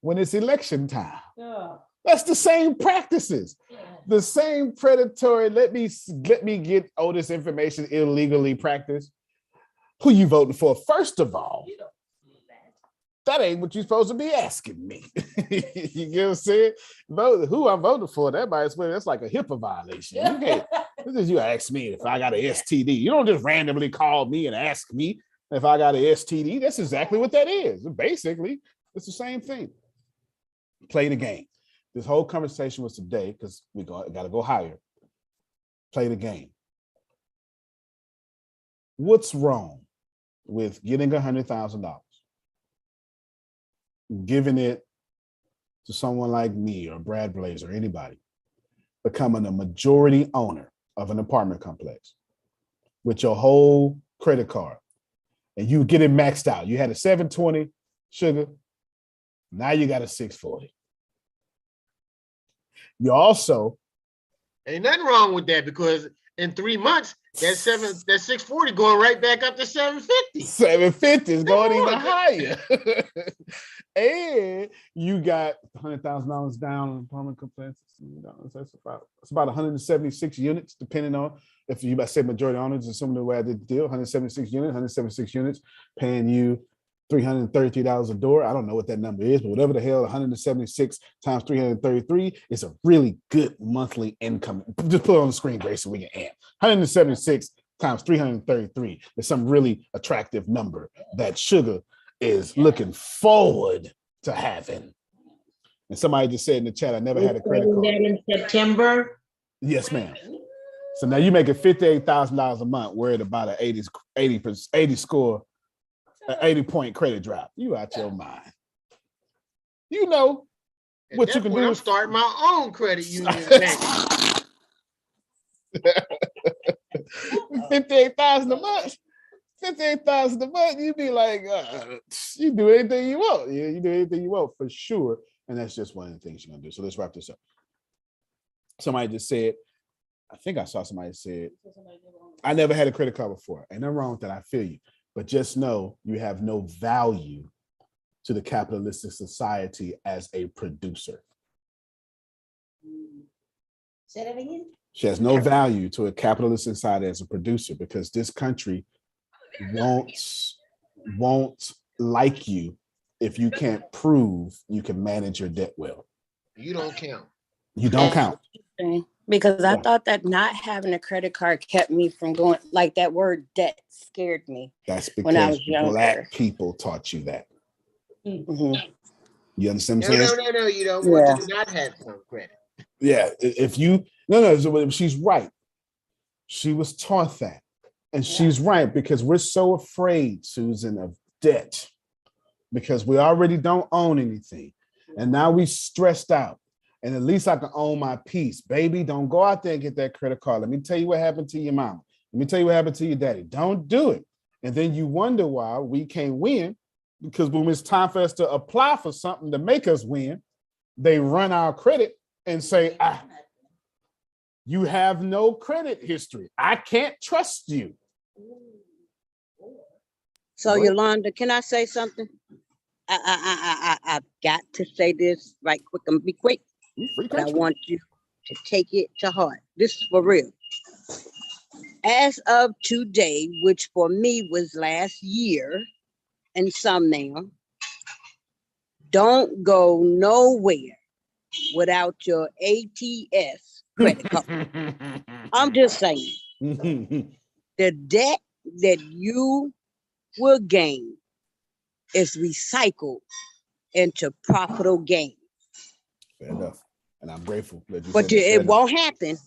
When it's election time, that's the same practices, the same predatory. Let me get all this information illegally practice. Who you voting for? First of all, that ain't what you're supposed to be asking me. You get what I'm saying? Who I'm voting for, that's like a HIPAA violation. You can't, this is you ask me if I got an STD. You don't just randomly call me and ask me if I got an STD. That's exactly what that is. Basically, it's the same thing. Play the game. This whole conversation was today because we got to go higher. Play the game. What's wrong with getting $100,000, giving it to someone like me or Brad Blaze or anybody, becoming a majority owner of an apartment complex with your whole credit card, and you get it maxed out? You had a 720 sugar, now you got a 640. You also ain't nothing wrong with that, because in 3 months, that 640 going right back up to 750. 750 is going even higher. And you got $100,000 down on apartment complex. It's about 176 units, depending on if you say majority owners, assuming the way I did the deal. 176 units, paying you $333 a door. I don't know what that number is, but whatever the hell, 176 times 333 is a really good monthly income. Just put it on the screen, Grace, so we can add. 176 times 333 is some really attractive number that Sugar is looking forward to having. And somebody just said in the chat, I never had a credit card. In September? Yes, ma'am. So now you're making $58,000 a month, worried about an 80 score, an 80-point credit drop. You out your mind. You know what you can do. I'm starting my own credit union bank. 58,000 a month. 58,000 a month. You be like, you do anything you want. Yeah, you do anything you want for sure. And that's just one of the things you're gonna do. So let's wrap this up. Somebody just said, I think I saw somebody said, I never had a credit card before. Ain't nothing wrong with that. I feel you. But just know you have no value to the capitalistic society as a producer. Say that again. She has no value to a capitalist society as a producer, because this country won't like you if you can't prove you can manage your debt well. You don't count. You don't count. Because I thought that not having a credit card kept me from going, like that word debt scared me. That's when I because was younger. Black people taught you that. Mm-hmm. You understand what I'm saying? No, you don't want to not have some credit. Yeah, if you, so she's right. She was taught that. And she's right, because we're so afraid, Susan, of debt, because we already don't own anything. And now we stressed out. And at least I can own my peace. Baby, don't go out there and get that credit card. Let me tell you what happened to your mama. Let me tell you what happened to your daddy. Don't do it. And then you wonder why we can't win, because when it's time for us to apply for something to make us win, they run our credit and say, you have no credit history. I can't trust you. So Yolanda, can I say something? I've got to say this right quick. I'm gonna be quick, but I want you to take it to heart. This is for real. As of today, which for me was last year and some now, don't go nowhere without your ATS credit card. I'm just saying, the debt that you will gain is recycled into profitable gain. Fair enough. And I'm grateful that you But said that. it won't happen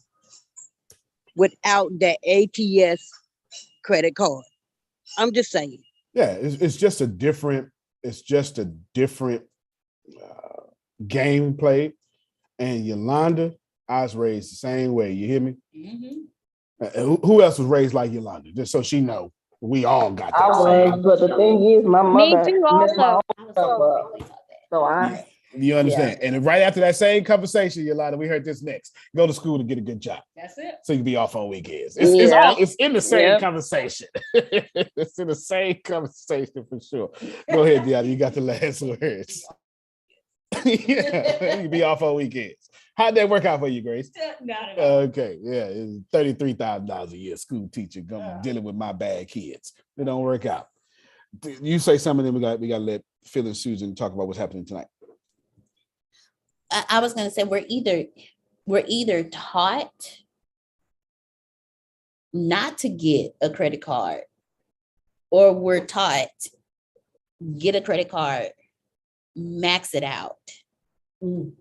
without that ATS credit card. I'm just saying. Yeah, it's just a different game played. And Yolanda, I was raised the same way. You hear me? Who else was raised like Yolanda? Just so she know, we all got that. I was, but the thing is, my Me mother too, messed my also. own stuff up. So I, You understand? And right after that same conversation, Yolanda, we heard this next. Go to school to get a good job. That's it. So you can be off on weekends. It's in the same conversation. It's in the same conversation for sure. Go ahead, Deanna. You got the last words. You can be off on weekends. How'd that work out for you, Grace? Not at all. Okay, yeah, it's $33,000 a year. School teacher dealing with my bad kids. It don't work out. You say something, then we got to let Phil and Susan talk about what's happening tonight. I was going to say we're either taught not to get a credit card, or we're taught get a credit card, max it out, and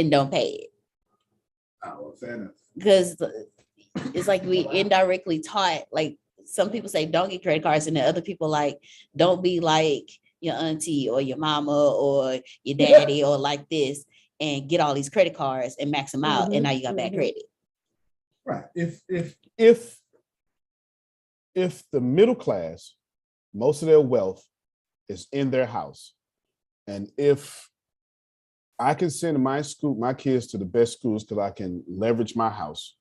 don't pay it. Oh, fair enough. Because it's like we indirectly taught, like some people say don't get credit cards, and then other people like don't be like your auntie or your mama or your daddy or like this and get all these credit cards and max them out, and now you got bad credit. Right. If the middle class, most of their wealth is in their house, and if I can send my kids to the best schools because I can leverage my house,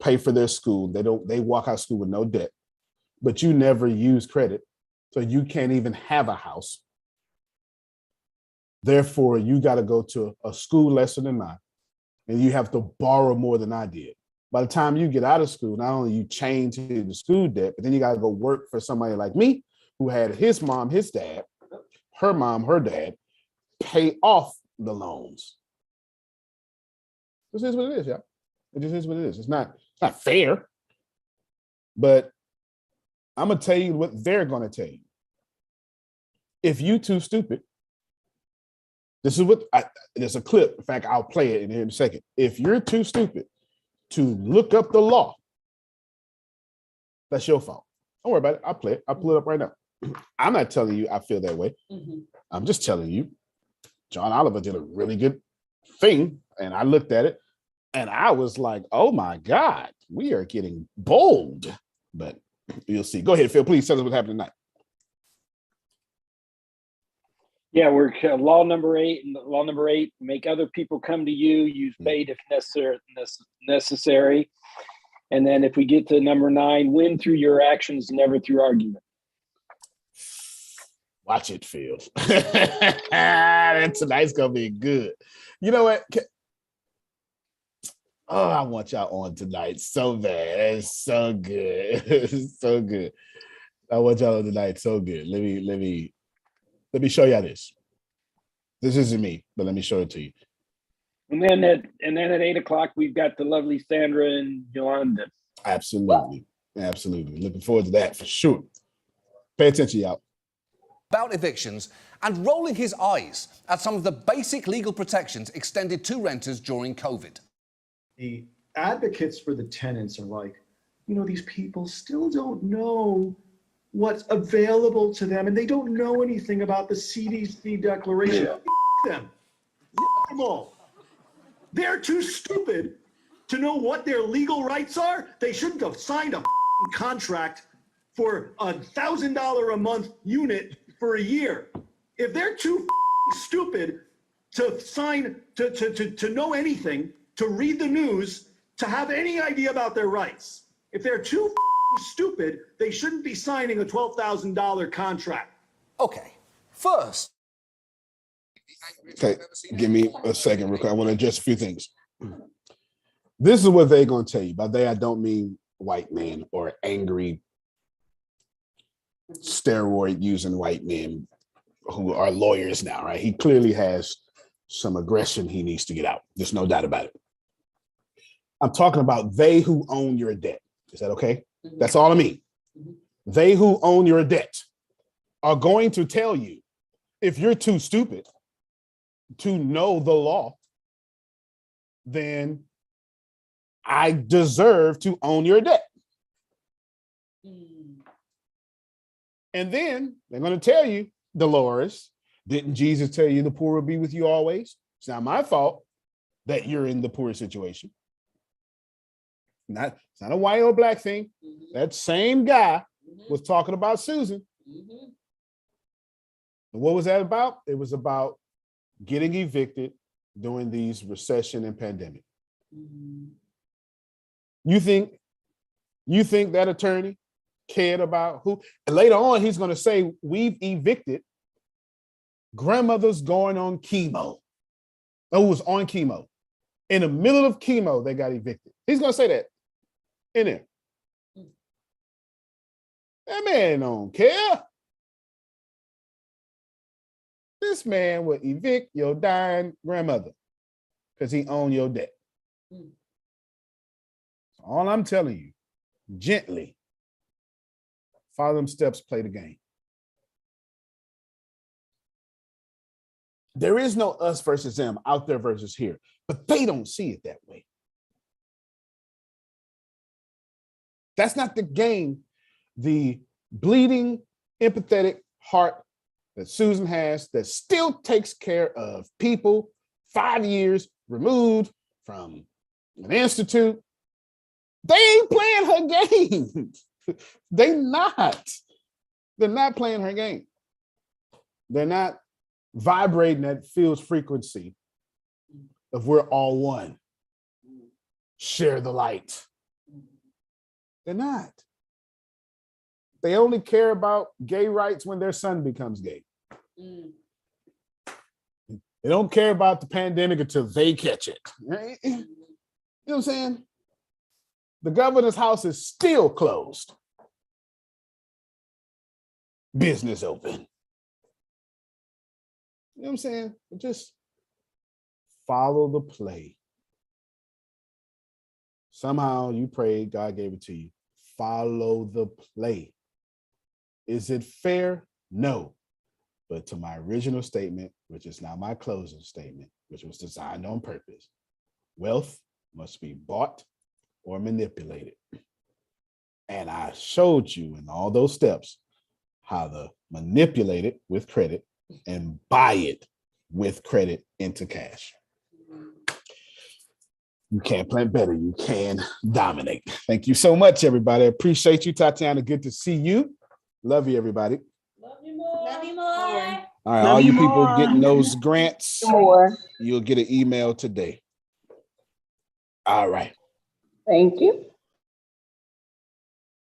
pay for their school, they walk out of school with no debt, but you never use credit, so you can't even have a house. Therefore, you got to go to a school lesser than mine, and you have to borrow more than I did. By the time you get out of school, not only you change the school debt, but then you got to go work for somebody like me who had his mom, his dad, her mom, her dad, pay off the loans. This is what it is, y'all. It just is what it is. It's not fair, but I'm going to tell you what they're going to tell you. If you too stupid, this is what there's a clip. In fact, I'll play it in here in a second. If you're too stupid to look up the law, that's your fault. Don't worry about it. I'll play it. I'll pull it up right now. I'm not telling you I feel that way. I'm just telling you, John Oliver did a really good thing. And I looked at it and I was like, oh my God, we are getting bold. But you'll see. Go ahead, Phil. Please tell us what happened tonight. Yeah, we're law number 8. And law number 8, make other people come to you, use bait if necessary. And then if we get to number 9, win through your actions, never through argument. Watch it, Phil. Tonight's going to be good. You know what? Oh, I want y'all on tonight so bad. It's so good. It's so good. I want y'all on tonight so good. Let me show y'all this. This isn't me, but let me show it to you. And then at 8 o'clock, we've got the lovely Sandra and Yolanda. Absolutely. Absolutely. Looking forward to that for sure. Pay attention, y'all. About evictions and rolling his eyes at some of the basic legal protections extended to renters during COVID. The advocates for the tenants are like, these people still don't know what's available to them, and they don't know anything about the CDC declaration. Them. Them all. They're too stupid to know what their legal rights are. They shouldn't have signed a contract for $1,000 a month unit for a year. If they're too stupid to sign, to know anything, to read the news, to have any idea about their rights, if they're too stupid, they shouldn't be signing a $12,000 contract. Okay, first. Okay, give me a second real quick. I want to address a few things. This is what they're going to tell you. By they, I don't mean white men or angry steroid using white men who are lawyers now, right? He clearly has some aggression he needs to get out. There's no doubt about it. I'm talking about they who own your debt. Is that okay? That's all I mean. They who own your debt are going to tell you, if you're too stupid to know the law, then I deserve to own your debt. And then they're going to tell you, Dolores, didn't Jesus tell you the poor will be with you always? It's not my fault that you're in the poor situation. It's not a white or black thing. That same guy was talking about Susan. And what was that about? It was about getting evicted during these recession and pandemic. You think that attorney cared about who? And later on, he's going to say, we've evicted grandmothers going on chemo. Who was on chemo. In the middle of chemo, they got evicted. He's going to say that in there. That man don't care. This man will evict your dying grandmother because he owned your debt. All I'm telling you, gently, follow them steps, play the game. There is no us versus them, out there versus here, but they don't see it that way. That's not the game the bleeding, empathetic heart that Susan has that still takes care of people 5 years removed from an institute. They ain't playing her game. They're not playing her game. They're not vibrating that feels frequency of we're all one. Share the light. They're not. They only care about gay rights when their son becomes gay. They don't care about the pandemic until they catch it. Right? You know what I'm saying? The governor's house is still closed. Business open. You know what I'm saying? Just follow the play. Somehow you prayed, God gave it to you. Follow the play. Is it fair? No. But to my original statement, which is now my closing statement, which was designed on purpose, wealth must be bought or manipulated. And I showed you in all those steps how to manipulate it with credit and buy it with credit into cash. You can't plan better. You can dominate. Thank you so much, everybody. I appreciate you, Tatiana. Good to see you. Love you, everybody. Love you more. All right, all you people getting those grants, you'll get an email today. All right. Thank you.